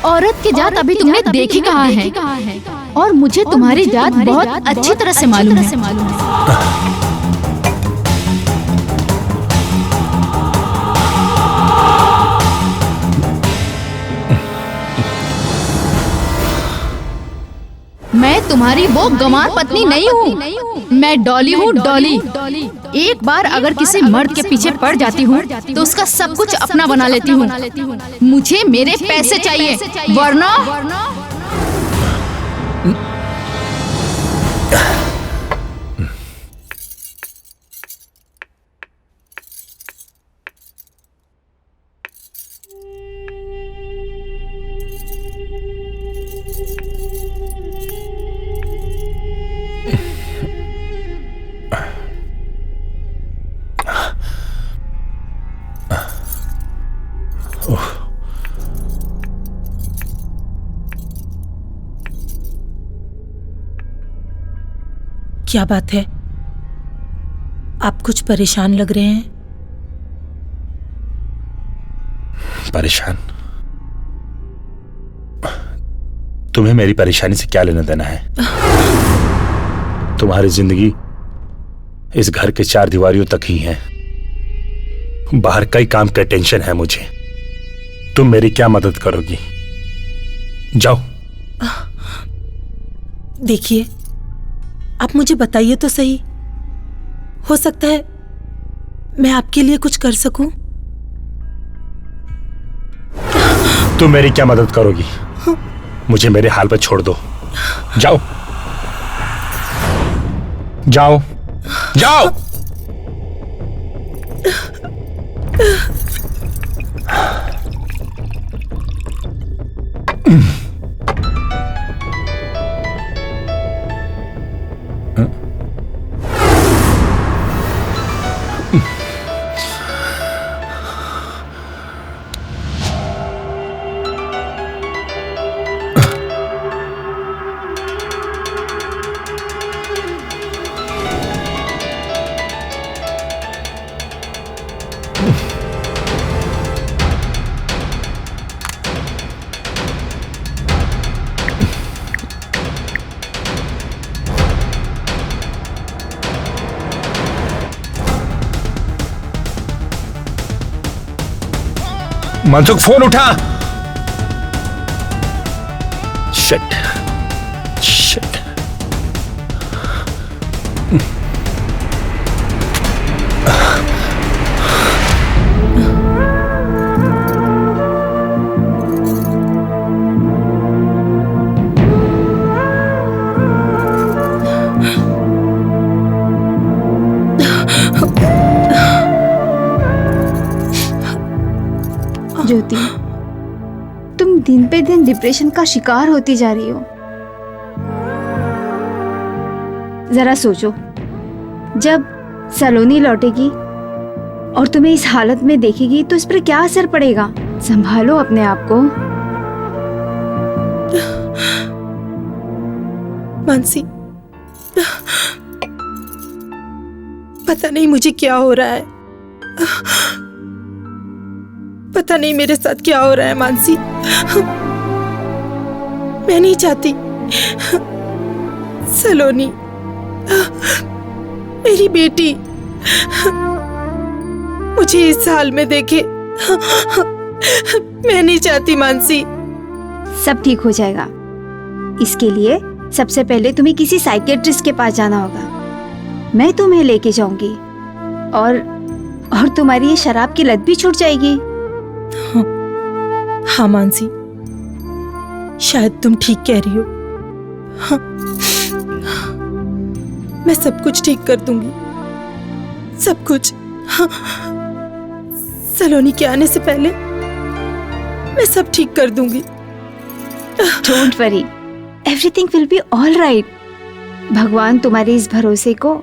औरत की जात अभी तुमने देखी कहाँ है? और मुझे तुम्हारी जात बहुत अच्छी तरह से मालूम है। मैं तुम्हारी वो गंवार पत्नी नहीं हूँ। मैं डॉली हूँ, डॉली। एक बार अगर किसी मर्द के पीछे पड़ जाती हूँ तो उसका सब कुछ अपना बना लेती हूँ। मुझे मेरे पैसे चाहिए, वरना
क्या बात है? आप कुछ परेशान लग रहे हैं।
परेशान? तुम्हें मेरी परेशानी से क्या लेना देना है? तुम्हारी जिंदगी इस घर के 4 दीवारियों तक ही है। बाहर कई काम का टेंशन है मुझे। तुम मेरी क्या मदद करोगी? जाओ।
देखिए, आप मुझे बताइए तो सही। हो सकता है मैं आपके लिए कुछ कर सकूं।
तुम मेरी क्या मदद करोगी? मुझे मेरे हाल पर छोड़ दो। जाओ जाओ जाओ। मनसुख, फोन उठा। Shit shit.
ज्योति, तुम दिन पे दिन डिप्रेशन का शिकार होती जा रही हो। जरा सोचो, जब सलोनी लौटेगी और तुम्हें इस हालत में देखेगी तो इस पर क्या असर पड़ेगा। संभालो अपने आप को।
मानसी, पता नहीं मुझे क्या हो रहा है। पता नहीं मेरे साथ क्या हो रहा है मानसी। मैं नहीं चाहती सलोनी, मेरी बेटी, मुझे इस हाल में देखे। मैं नहीं चाहती मानसी।
सब ठीक हो जाएगा। इसके लिए सबसे पहले तुम्हें किसी साइकियाट्रिस्ट के पास जाना होगा। मैं तुम्हें लेके जाऊंगी और तुम्हारी ये शराब की लत भी छूट जाएगी।
हाँ मानसी, शायद तुम ठीक कह रही हो। हाँ, मैं सब कुछ ठीक कर दूंगी, सब कुछ। हाँ, सलोनी के आने से पहले मैं सब ठीक कर दूंगी।
Don't worry, everything will be all right. भगवान तुम्हारे इस भरोसे को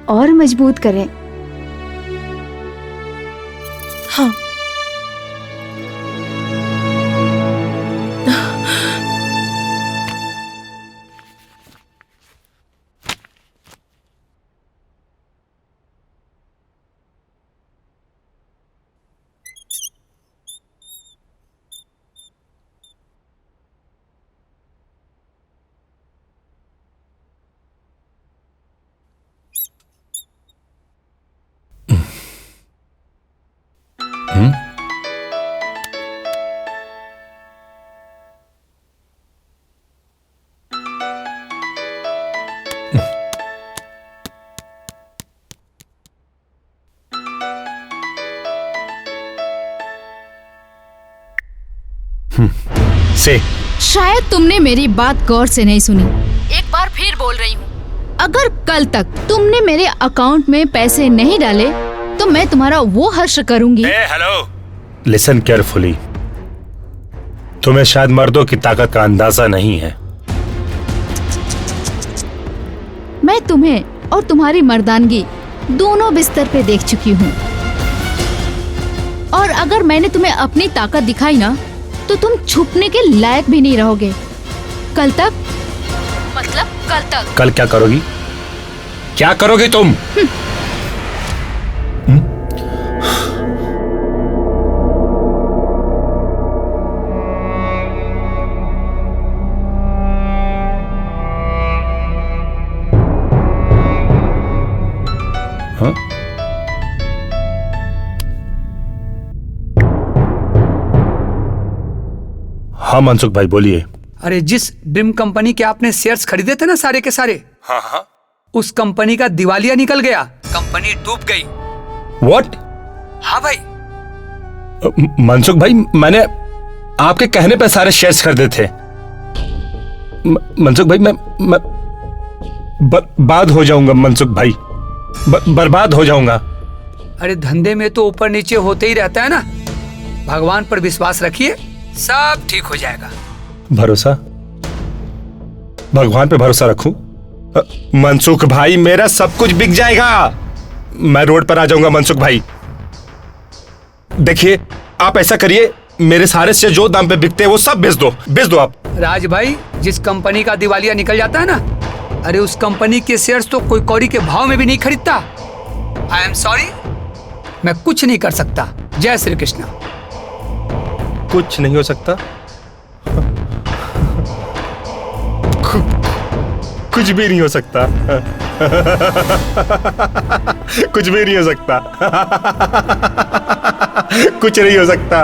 और मजबूत करें।
हाँ।
से
शायद तुमने मेरी बात गौर से नहीं सुनी। एक बार फिर बोल रही हूँ, अगर कल तक तुमने मेरे अकाउंट में पैसे नहीं डाले तो मैं तुम्हारा वो हर्ष करूंगी।
Hello, listen carefully. तुम्हें शायद मर्दों की ताकत का अंदाजा नहीं है।
मैं तुम्हें और तुम्हारी मर्दानगी दोनों बिस्तर पे देख चुकी हूँ, और अगर मैंने तुम्हें अपनी ताकत दिखाई ना तो तुम छुपने के लायक भी नहीं रहोगे। कल तक मतलब कल तक।
कल क्या करोगी? क्या करोगी तुम? हाँ मनसुख भाई बोलिए।
अरे जिस ड्रीम कंपनी के आपने शेयर्स खरीदे थे ना सारे के सारे,
हाँ हाँ,
उस कंपनी का दिवालिया निकल गया, कंपनी डूब गई।
व्हाट?
हाँ भाई।
मनसुख भाई, मैंने आपके कहने पे सारे शेयर्स खरीदे थे। मनसुख भाई, मैं बर्बाद हो जाऊंगा मनसुख भाई, बर्बाद हो जाऊंगा।
अरे धंधे में तो ऊपर नीचे होते ही रहता है ना। भगवान पर विश्वास रखिए, सब ठीक हो जाएगा।
भरोसा? भगवान पे भरोसा रखूं? मनसुख भाई, मेरा सब कुछ बिक जाएगा। मैं रोड पर आ जाऊंगा मनसुख भाई। देखिए, आप ऐसा करिए, मेरे सारे शेयर जो दाम पे बिकते हैं वो सब बेच दो आप।
राज भाई, जिस कंपनी का दिवालिया निकल जाता है ना, अरे उस कंपनी के शेयर्स तो कोई कौड़ी के भाव में भी नहीं खरीदता। आई एम सॉरी, मैं कुछ नहीं कर सकता। जय श्री कृष्ण।
कुछ नहीं हो सकता? कुछ भी नहीं हो सकता। कुछ भी नहीं हो सकता। कुछ नहीं हो सकता।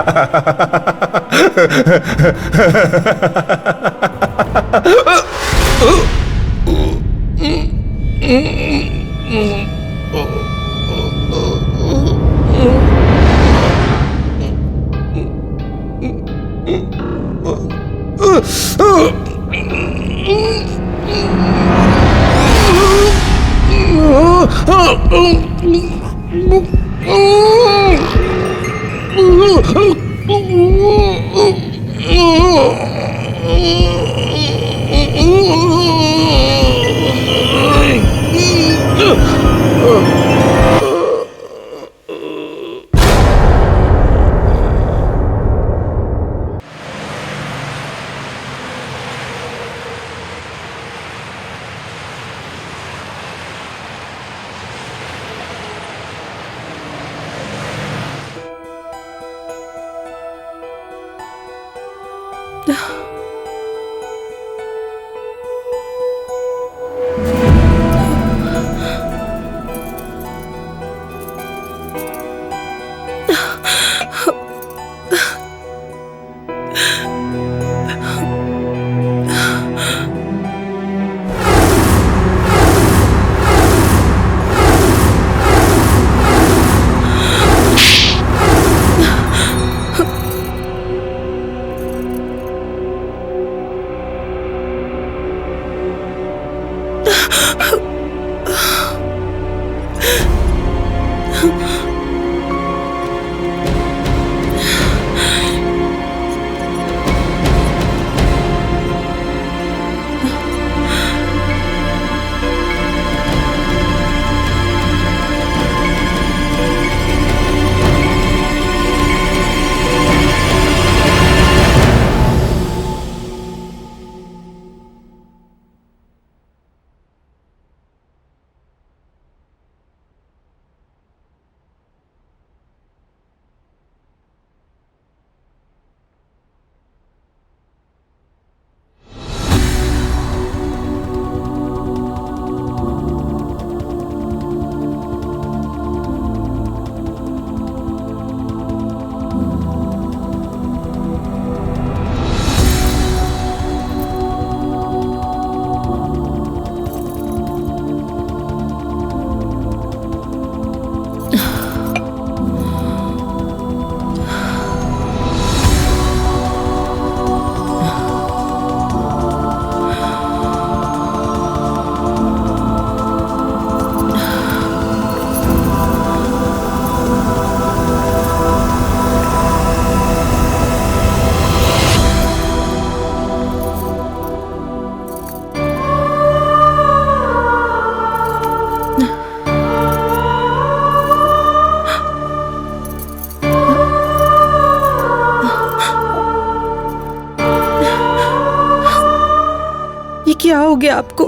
क्या हो गया आपको?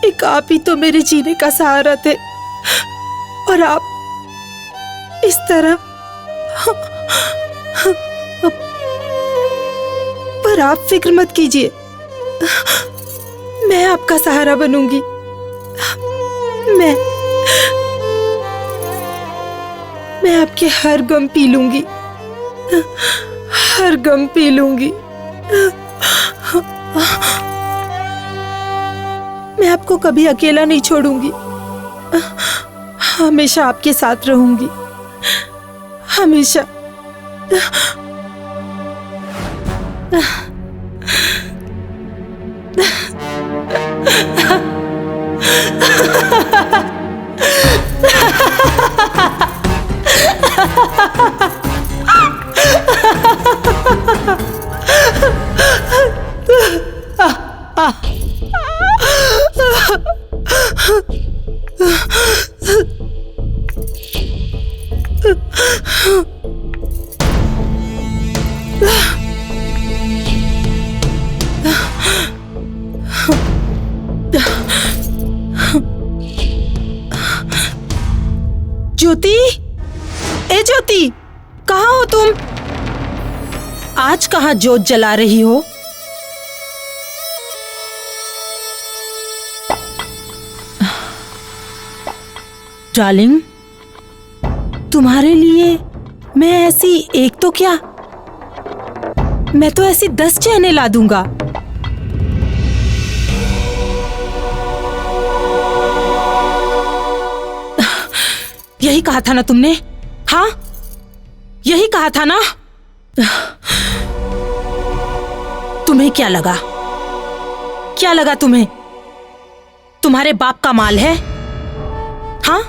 एक आप ही तो मेरे जीने का सहारा थे और आप इस तरह। पर आप फिक्र मत कीजिए, मैं आपका सहारा बनूंगी। मैं आपके हर गम पी लूंगी, हर गम पी लूंगी। मैं आपको कभी अकेला नहीं छोड़ूंगी, हमेशा आपके साथ रहूंगी, हमेशा। ज्योति, ए ज्योति, कहाँ हो तुम? आज कहाँ जोत जला रही हो? डार्लिंग, तुम्हारे लिए मैं ऐसी एक तो क्या, मैं तो ऐसी 10 चैने ला दूंगा। यही कहा था ना तुमने? हाँ, यही कहा था ना? तुम्हें क्या लगा? क्या लगा तुम्हें? तुम्हारे बाप का माल है? हाँ?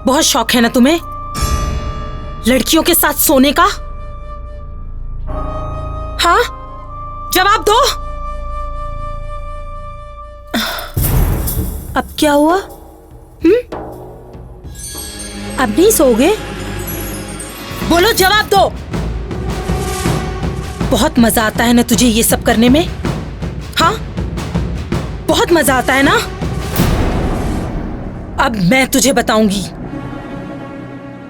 बहुत शौक है ना तुम्हें लड़कियों के साथ सोने का? हाँ, जवाब दो। अब क्या हुआ? अब नहीं सोओगे? बोलो, जवाब दो। बहुत मजा आता है ना तुझे ये सब करने में? हाँ, बहुत मजा आता है ना? अब मैं तुझे बताऊंगी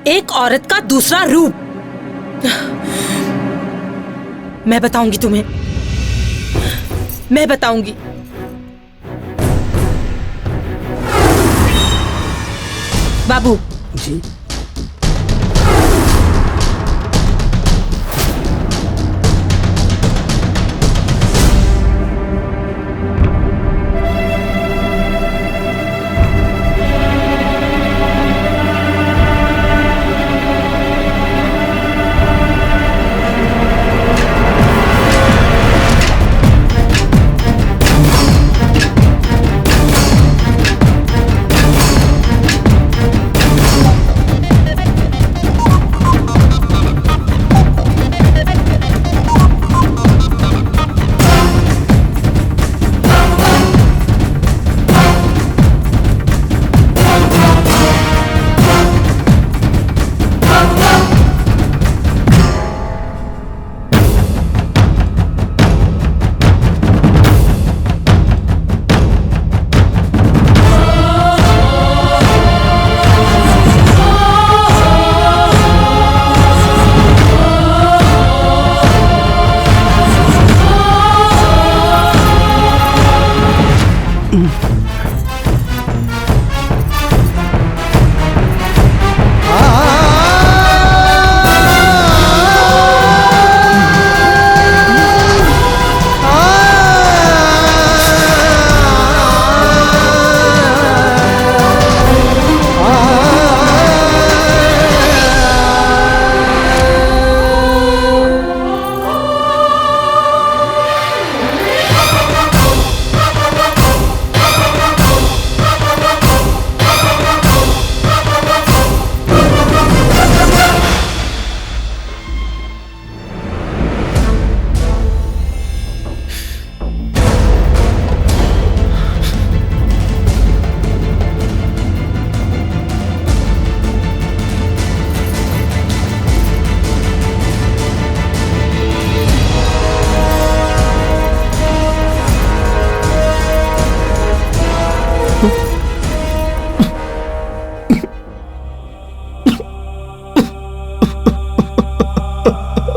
एक औरत का दूसरा रूप। मैं बताऊंगी तुम्हें, मैं बताऊंगी। बाबू
जी,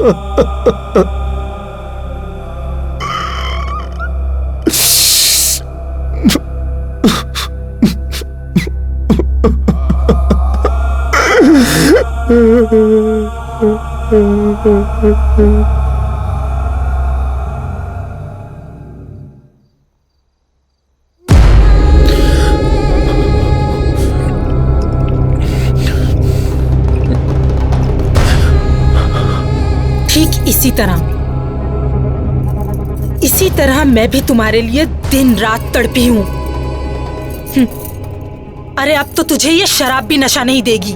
ठीक इसी तरह मैं भी तुम्हारे लिए दिन रात तड़पी हूं। अरे अब तो तुझे ये शराब भी नशा नहीं देगी।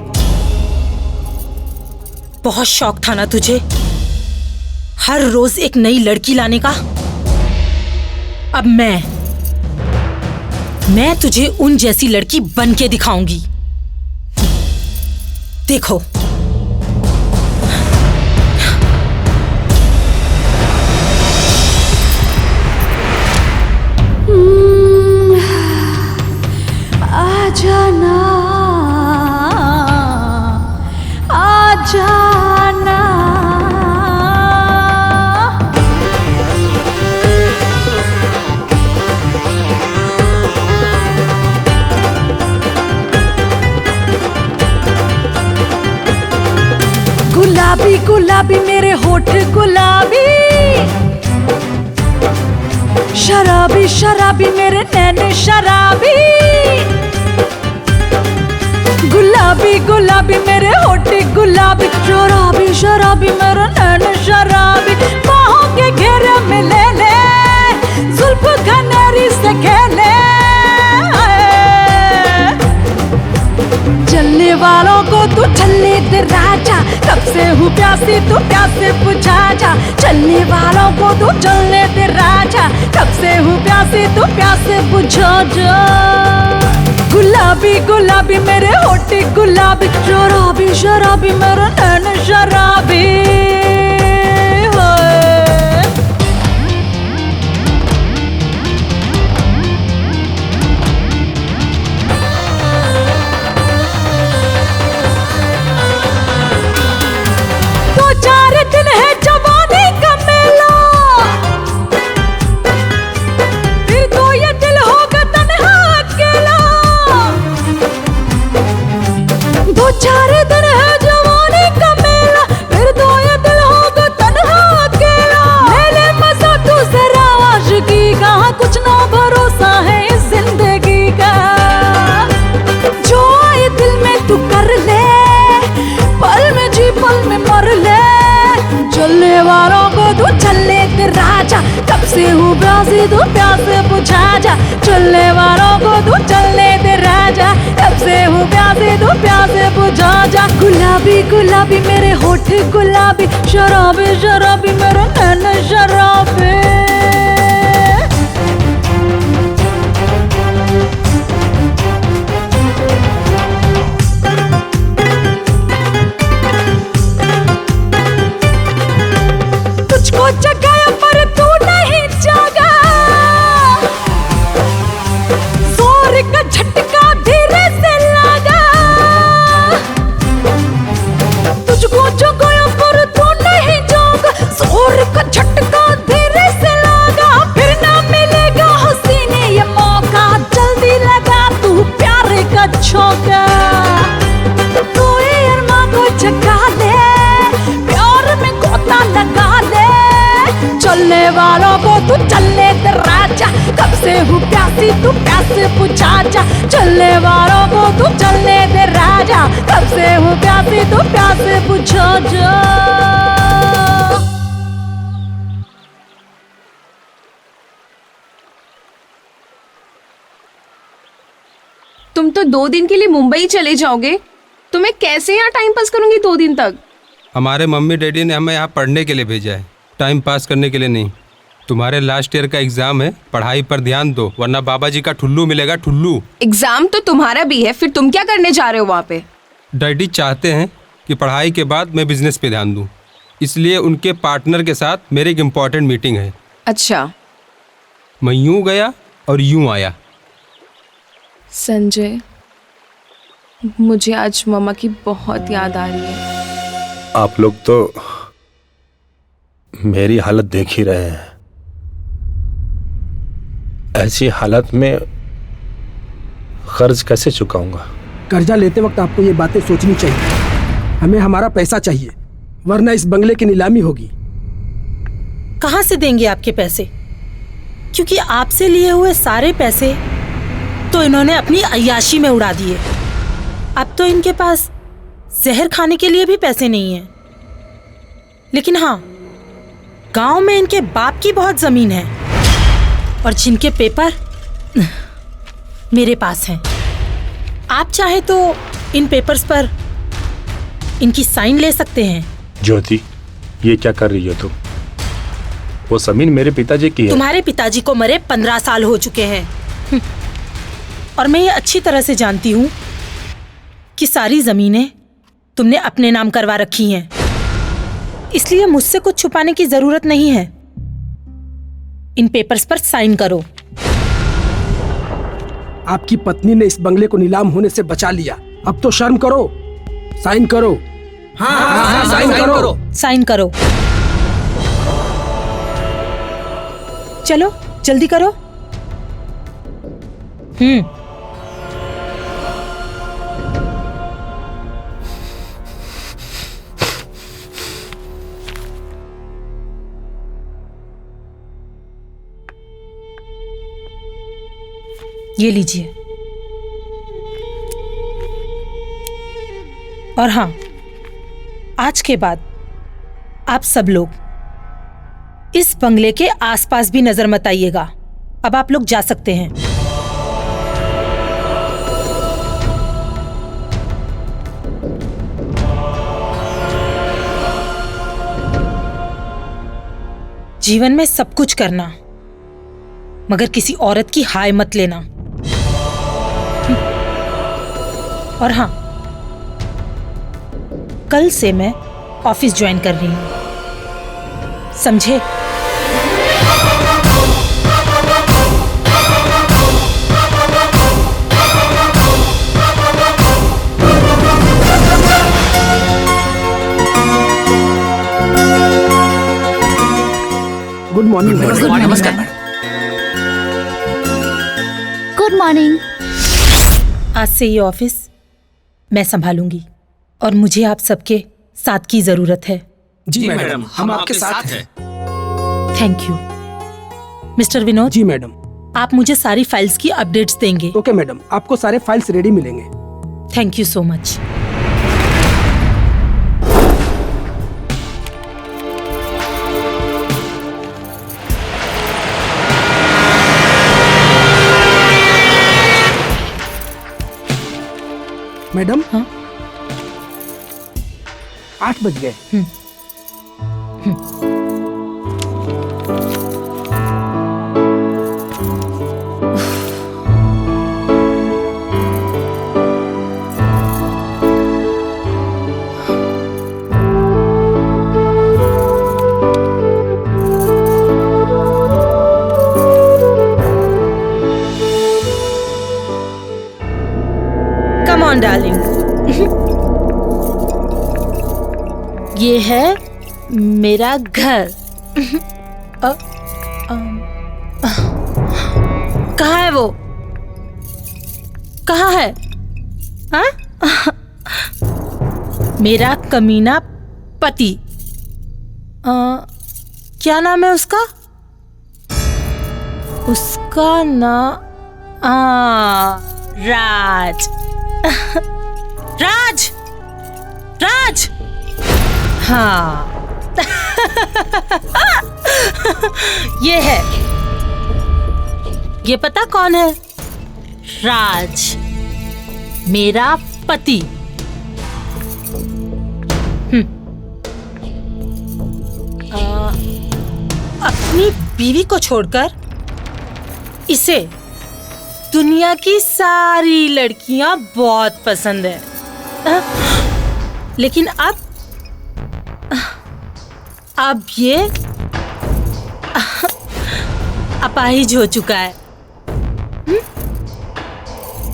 बहुत शौक था ना तुझे हर रोज एक नई लड़की लाने का। अब मैं तुझे उन जैसी लड़की बन के दिखाऊंगी। देखो
आ जाना, आ जाना। गुलाबी गुलाबी मेरे होठ गुलाबी, शराबी शराबी मेरे नैन शराबी। गुलाबी गुलाबी मेरे होठ गुलाबी, शराबी शराबी मेरे नैन शराबी। बाहों के घेरे में ले ले, जुल्फ खनेरी से खेले। चलने वालों को तू चलने दे राजा, कब से हूँ प्यासी तू प्यासे बुझा जा। चलने वालों को तू चलने दे राजा, कब से हूँ प्यासी तू प्यासे बुझा जा। गुलाबी गुलाबी मेरे होठ गुलाबी, शराबी शराबी मेरे नैन शराबी। दो चार दिन है जवानी का मेला, फिर तो ये दिल होगा तन्हा अकेला। दो चार दिन है जवानी का मेला, फिर तो ये दिल होगा तन्हा अकेला। ले ले मजा तू जरा आशिकी का, कुछ ना भरोसा है इस जिंदगी का। जो आए दिल में तू कर ले, पल में जी पल में मर ले। चलने वालों को तू चलने दे राजा, कब से हूँ प्यासी तू प्यासे बुझा जा। चलने वालों को तू चलने दे राजा, कब से हूँ प्यासी तू प्यासे बुझा जा। गुलाबी गुलाबी मेरे होठ गुलाबी, शराबी शराबी मेरे नैन शराबी। तुझको जगाया पर तू नहीं जागा, जोर का झटका धीरे से लगा। तुझको जगाया पर तू नहीं जागा, जोर का झटका धीरे से लगा। फिर ना मिलेगा हसीने ये मौका, जल्दी लगा तू प्यारे का झोंका। तू अरमा को जगा ले, प्यार में गोता लगा ले। चलने वालों को तू चलने दे राजा, कब से हूँ प्यासी तू प्यासे बुझा जा। चलने वालों को तू चलने दे राजा, कब से हूँ प्यासी तू प्यासे बुझा जा।
तुम तो 2 दिन के लिए मुंबई चले जाओगे, तो मैं कैसे यहाँ टाइम पास करूंगी 2 दिन तक?
हमारे मम्मी डैडी ने हमें यहाँ पढ़ने के लिए भेजा है, टाइम पास करने के लिए नहीं। तुम्हारे लास्ट ईयर का एग्जाम है, पढ़ाई पर ध्यान दो, वरना बाबा जी का ठुल्लू मिलेगा ठुल्लू।
एग्जाम तो तुम्हारा भी है, फिर तुम क्या करने जा रहे हो वहाँ पे?
डैडी चाहते हैं कि पढ़ाई के बाद मैं बिजनेस पे ध्यान दूँ, इसलिए उनके पार्टनर के साथ मेरी एक इम्पॉर्टेंट मीटिंग है।
अच्छा।
मैं यूँ गया और यूँ आया।
संजय, मुझे आज मम्मा की बहुत याद आ रही है।
आप लोग तो मेरी हालत देख ही रहे हैं। ऐसी हालत में कर्ज कैसे चुकाऊंगा?
कर्जा लेते वक्त आपको ये बातें सोचनी चाहिए। हमें हमारा पैसा चाहिए, वरना इस बंगले की नीलामी होगी।
कहाँ से देंगे आपके पैसे? क्योंकि आपसे लिए हुए सारे पैसे तो इन्होंने अपनी अय्याशी में उड़ा दिए। अब तो इनके पास जहर खाने के लिए भी पैसे नहीं हैं। लेकिन हाँ, गांव में इनके बाप की बहुत जमीन है और जिनके पेपर मेरे पास हैं। आप चाहे तो इन पेपर्स पर इनकी साइन ले सकते हैं।
ज्योति, ये क्या कर रही हो तुम? वो जमीन मेरे पिताजी की है।
तुम्हारे पिताजी को मरे 15 साल हो चुके हैं और मैं ये अच्छी तरह से जानती हूँ कि सारी जमीनें तुमने अपने नाम करवा रखी हैं। इसलिए मुझसे कुछ छुपाने की जरूरत नहीं है। इन पेपर्स पर साइन करो।
आपकी पत्नी ने इस बंगले को नीलाम होने से बचा लिया, अब तो शर्म करो। साइन करो।
हाँ, साइन करो। साइन करो। चलो जल्दी करो। ये लीजिए। और हाँ, आज के बाद आप सब लोग इस बंगले के आसपास भी नजर मत आइएगा। अब आप लोग जा सकते हैं। जीवन में सब कुछ करना, मगर किसी औरत की हाय मत लेना। और हाँ, कल से मैं ऑफिस ज्वाइन कर रही हूँ, समझे?
Good morning.
नमस्कार मैडम।
Good morning.
आज से ये ऑफिस मैं संभालूंगी और मुझे आप सबके साथ की जरूरत है।
जी मैडम, हम आपके साथ हैं।
Thank you. मिस्टर विनोद।
जी मैडम।
आप मुझे सारी फाइल्स की अपडेट्स देंगे।
ओके मैडम, आपको सारे फाइल्स रेडी मिलेंगे।
Thank you so much.
Madam.
हाँ?
8 बज गए।
कम ऑन डार्लिंग। ये है मेरा घर। कहाँ है वो? कहाँ है? हाँ? मेरा कमीना पति। क्या नाम है उसका? उसका नाम राज। राज। राज। हाँ। ये है। ये पता कौन है? राज, मेरा पति। अपनी बीवी को छोड़कर इसे दुनिया की सारी लड़कियां बहुत पसंद है। लेकिन अब ये अपाहिज हो चुका है।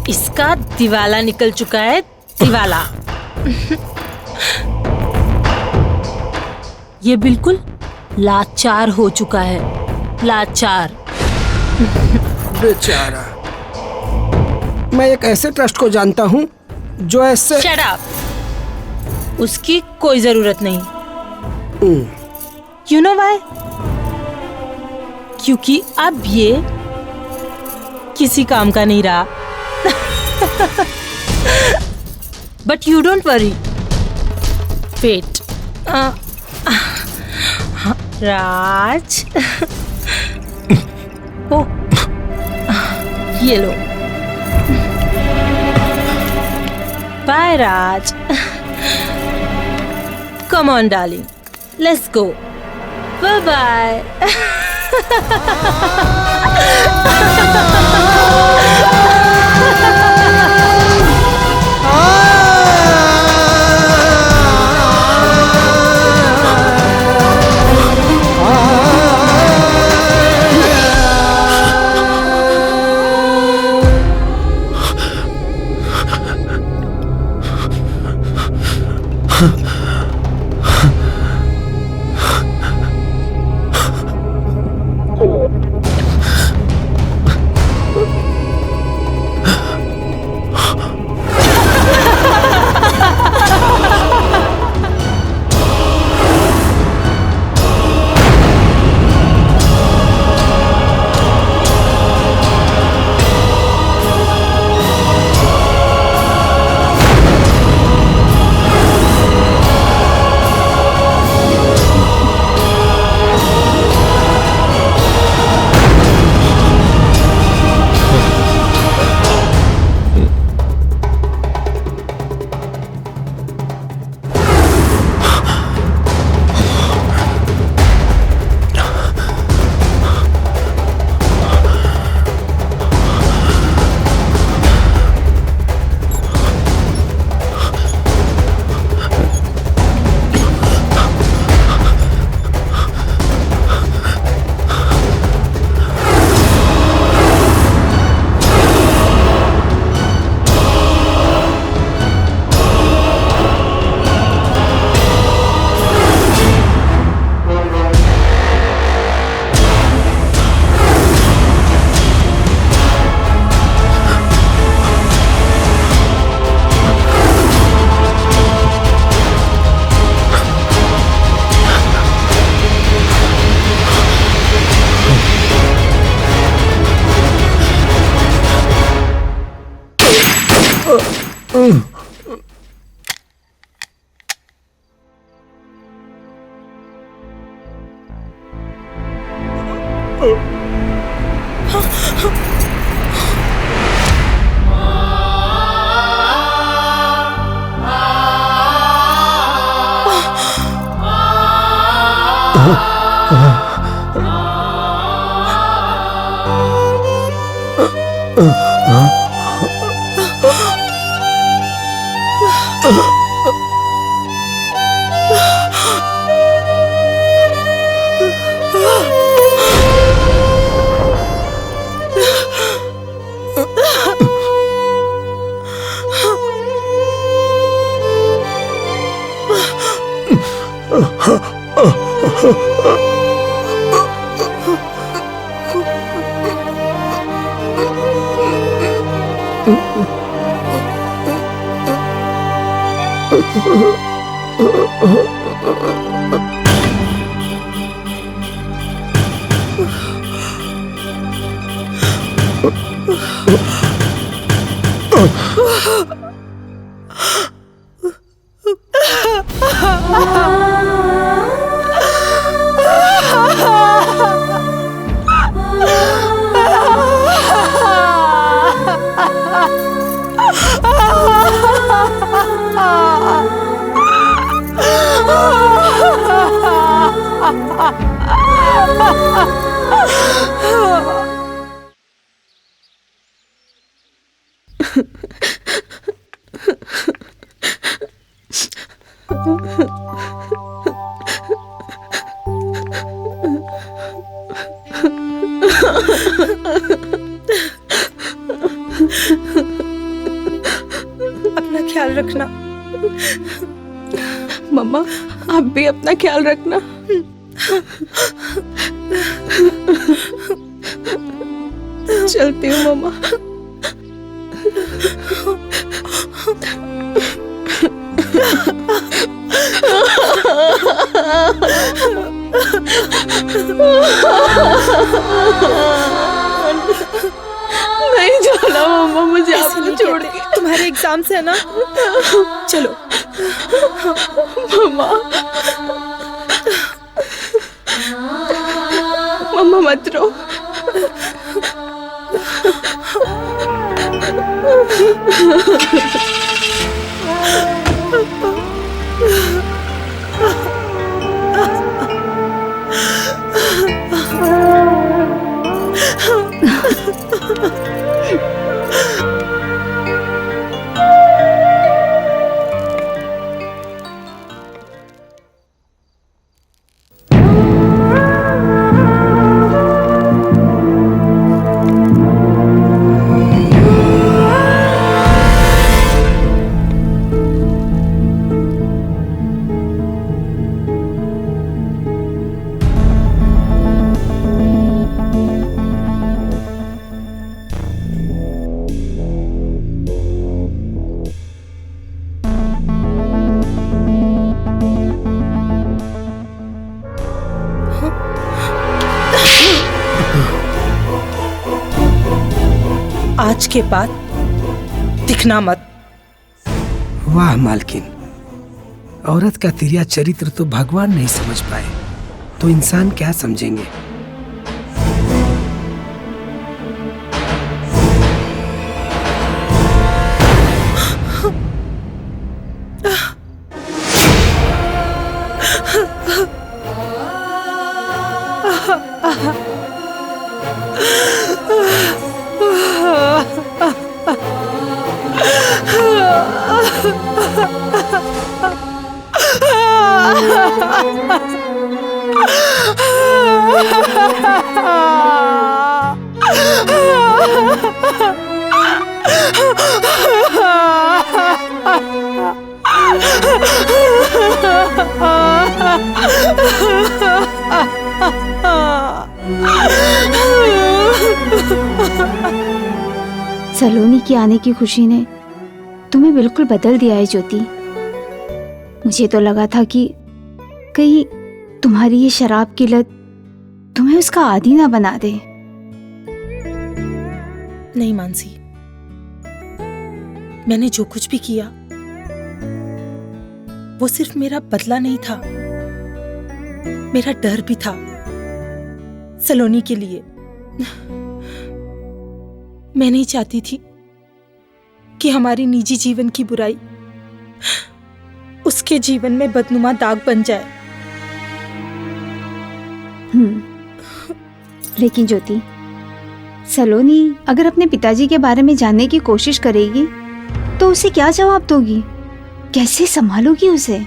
इसका दिवाला निकल चुका है, दिवाला। ये बिल्कुल लाचार हो चुका है, लाचार।
बेचारा। मैं एक ऐसे ट्रस्ट को जानता हूँ जो ऐसे
शट अप। उसकी कोई जरूरत नहीं। You know why? क्योंकि अब ये किसी काम का नहीं रहा। But you don't worry. Wait. Raj. ओ, ये लो। Bye Raj. Come on darling, let's go. Bye bye. अपना ख्याल रखना।
मम्मा, आप भी अपना ख्याल रखना। चलती हूँ मम्मा। नहीं जाना मम्मा, मुझे आपको छोड़ के।
तुम्हारे एग्जाम्स है ना, चलो।
मम्मा, मम्मा मत रो।
आज के बाद दिखना मत।
वाह मालकिन, औरत का तिरिया चरित्र तो भगवान नहीं समझ पाए तो इंसान क्या समझेंगे।
सलोनी के आने की खुशी ने तुम्हें बिल्कुल बदल दिया है ज्योति। मुझे तो लगा था कि कहीं तुम्हारी ये शराब की लत तुम्हें उसका आदी ना बना दे।
नहीं मानसी, मैंने जो कुछ भी किया वो सिर्फ मेरा बदला नहीं था, मेरा डर भी था सलोनी के लिए। मैं नहीं चाहती थी कि हमारी निजी जीवन की बुराई उसके जीवन में बदनुमा दाग बन जाए।
लेकिन ज्योति, सलोनी अगर अपने पिताजी के बारे में जानने की कोशिश करेगी तो उसे क्या जवाब दोगी? कैसे संभालोगी उसे?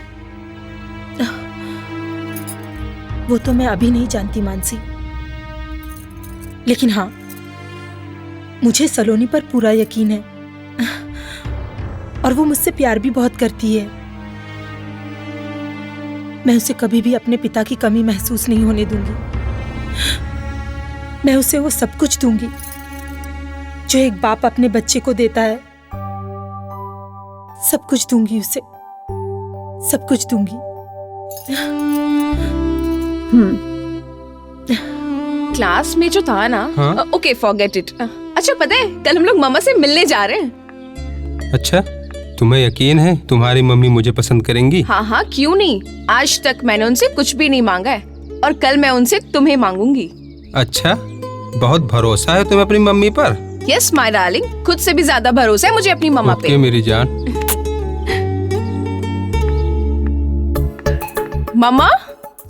वो तो मैं अभी नहीं जानती मानसी, लेकिन हाँ, मुझे सलोनी पर पूरा यकीन है और वो मुझसे प्यार भी बहुत करती है। मैं उसे कभी भी अपने पिता की कमी महसूस नहीं होने दूंगी। मैं उसे वो सब कुछ दूंगी जो एक बाप अपने बच्चे को देता है। सब कुछ दूंगी उसे, सब कुछ दूंगी।
क्लास में जो था ना,
हाँ?
Okay forget it. अच्छा पता है, कल हम लोग मामा से मिलने जा रहे हैं।
अच्छा, तुम्हें यकीन है तुम्हारी मम्मी मुझे पसंद करेंगी?
हाँ हाँ, क्यों नहीं। आज तक मैंने उनसे कुछ भी नहीं मांगा है और कल मैं उनसे तुम्हें मांगूंगी।
अच्छा, बहुत भरोसा है तुम्हें अपनी मम्मी पर?
यस माय डार्लिंग, खुद से भी ज्यादा भरोसा है मुझे अपनी मम्मा पे।
ओके मेरी जान।
मम्मा।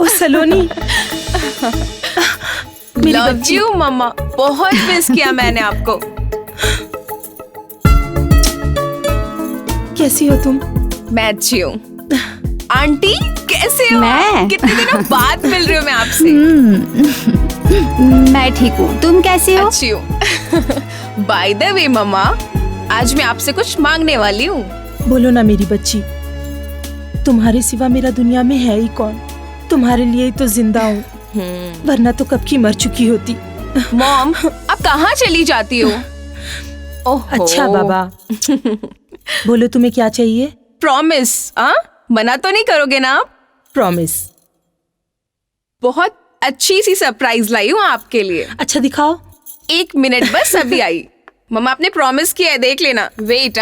ओ सलोनी।
लव यू मम्मा, बहुत मिस किया मैंने आपको।
कैसी हो तुम?
मैं अच्छी हूँ। आंटी कैसे हो?
मैं?
कितने दिनों बाद मिल रही हूँ मैं आपसे।
मैं ठीक हूँ, तुम कैसे हो?
अच्छी हूँ। बाय द वे मम्मा, आज मैं आपसे कुछ मांगने वाली हूँ।
बोलो ना मेरी बच्ची, तुम्हारे सिवा मेरा दुनिया में है ही कौन? तुम्हारे लिए ही तो जिंदा हूँ, वरना तो कब की मर चुकी होती।
मॉम, अब कहाँ चली जाती हो? ओहो।
अच्छा बाबा, बोलो तुम्हें क्या चाहिए?
प्रॉमिस, मना तो नहीं करोगे ना आप?
प्रॉमिस।
बहुत अच्छी सी सरप्राइज लाई हूँ आपके लिए।
अच्छा दिखाओ।
1 मिनट बस, अभी आई। मम्मा आपने प्रॉमिस किया है, देख लेना। वेट।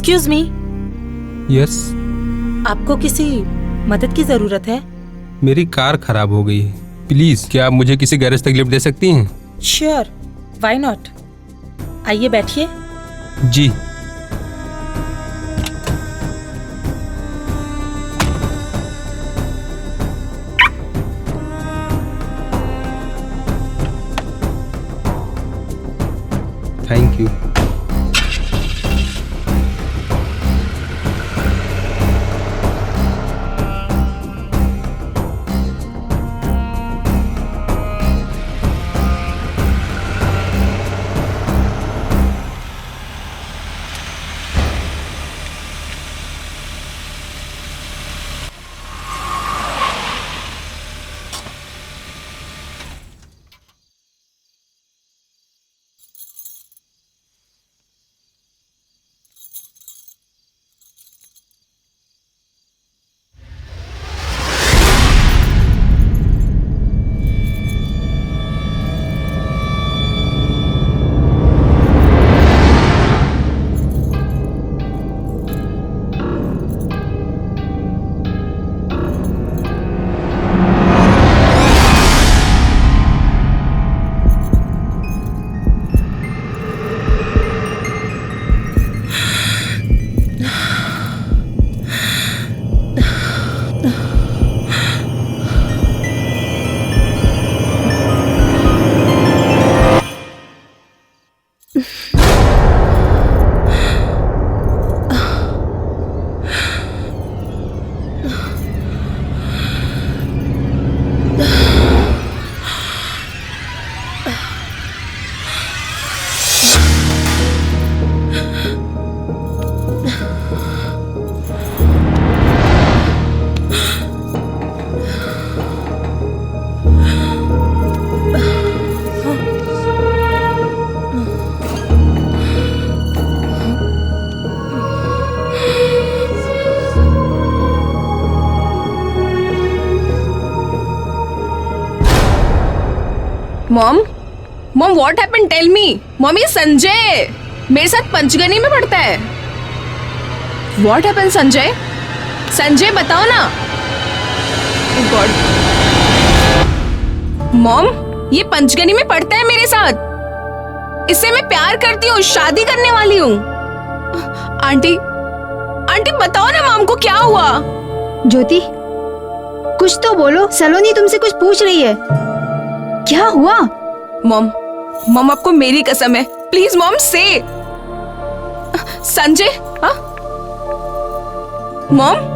Excuse me.
यस।
आपको किसी मदद की जरूरत है?
मेरी कार खराब हो गई है, प्लीज क्या आप मुझे किसी गैरेज तक लिफ्ट दे सकती हैं?
Sure, why not. आइए बैठिए।
जी। Thank you.
Mom, mom what happened, tell me. Mom, ये संजय मेरे साथ पंचगनी में पढ़ता है। What happened Sanjay? संजय बताओ ना। गॉड। मॉम, ये पंचगनी में पढ़ता है मेरे साथ। इससे मैं प्यार करती हूँ, शादी करने वाली हूँ। आंटी, आंटी बताओ ना मॉम को क्या हुआ?
ज्योति, कुछ तो बोलो। सलोनी तुमसे कुछ पूछ रही है, क्या हुआ?
मॉम, मॉम आपको मेरी कसम है, प्लीज मॉम से। संजय, हाँ? मॉम,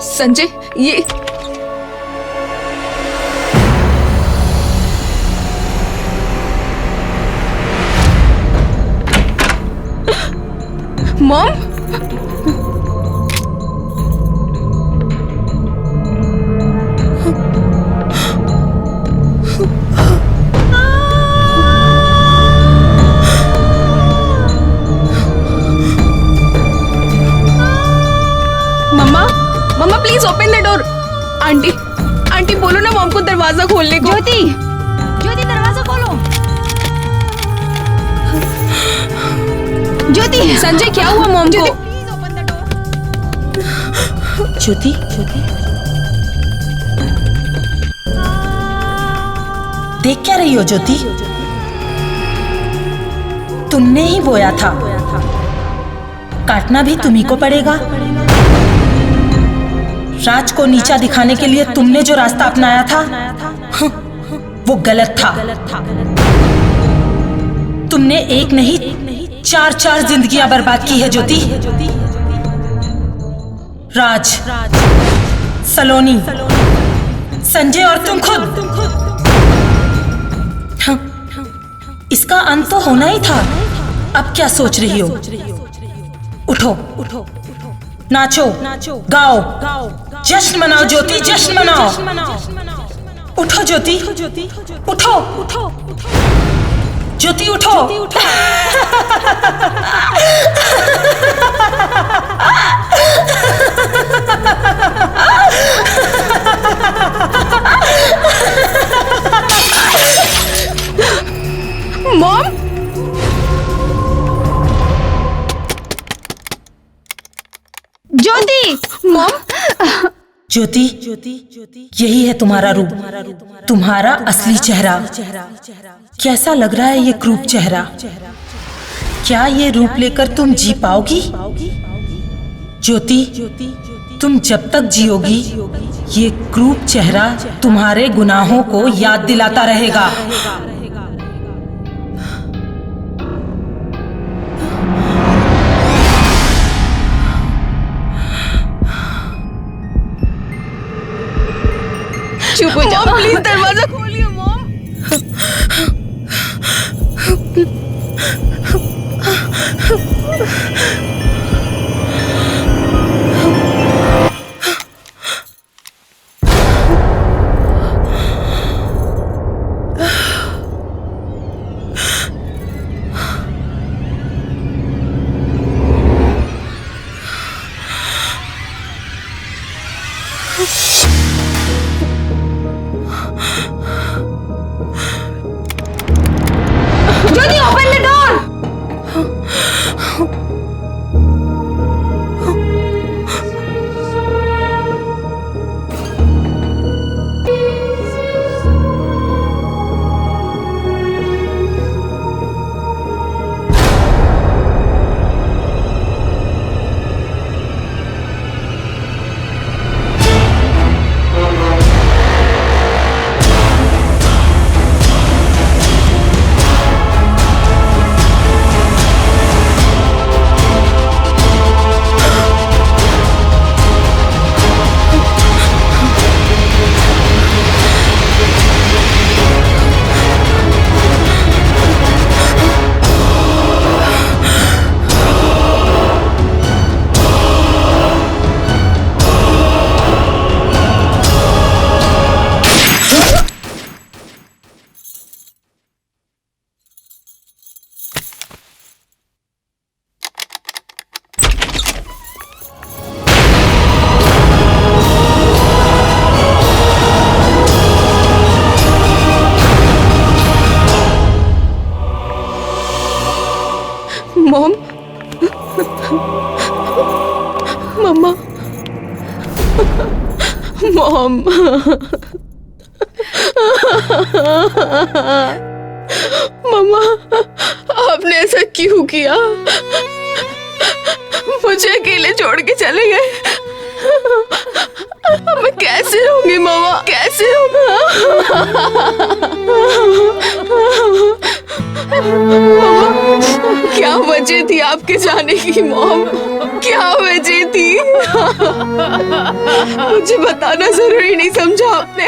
संजय, ये mom, mamma please open the door. Aunty, aunty बोलो ना मॉम को दरवाजा खोलने को।
ज्योति, ज्योति दरवाजा खोलो। ज्योति,
संजय क्या हुआ मॉम को?
ज्योति, ज्योति देख क्या रही हो ज्योति? तुमने ही बोया था, काटना भी तुम्ही को पड़ेगा। राज को नीचा दिखाने के लिए तुमने जो रास्ता अपनाया था वो गलत था। तुमने एक नहीं 4 जिंदगियां बर्बाद की है ज्योति। राज, सलोनी, संजय और तुम खुद। इसका अंत तो होना ही था। अब क्या सोच रही हो? उठो, नाचो, गाओ, जश्न मनाओ ज्योति, जश्न मनाओ। उठो ज्योति, उठो ज्योति, उठो।
मॉम,
ज्योति,
मॉम,
ज्योति, यही है तुम्हारा रूप, तुम्हारा असली चेहरा। कैसा लग रहा है ये क्रूप चेहरा? क्या ये रूप लेकर तुम जी पाओगी? ज्योति, तुम जब तक जियोगी ये क्रूप चेहरा तुम्हारे गुनाहों को याद दिलाता रहेगा।
चुप हो जाओ प्लीज, दरवाजा खोलिए mom.
Jyoti, open the door. Mom, mamma,
mom, mamma आपने ऐसा क्यों किया? मुझे अकेले छोड़ के चले गए। मैं कैसे रहूंगी मम्मा, कैसे रहूंगा? क्या वजह थी आपके जाने की मॉम? क्या वजह थी? मुझे बताना जरूरी नहीं समझा आपने?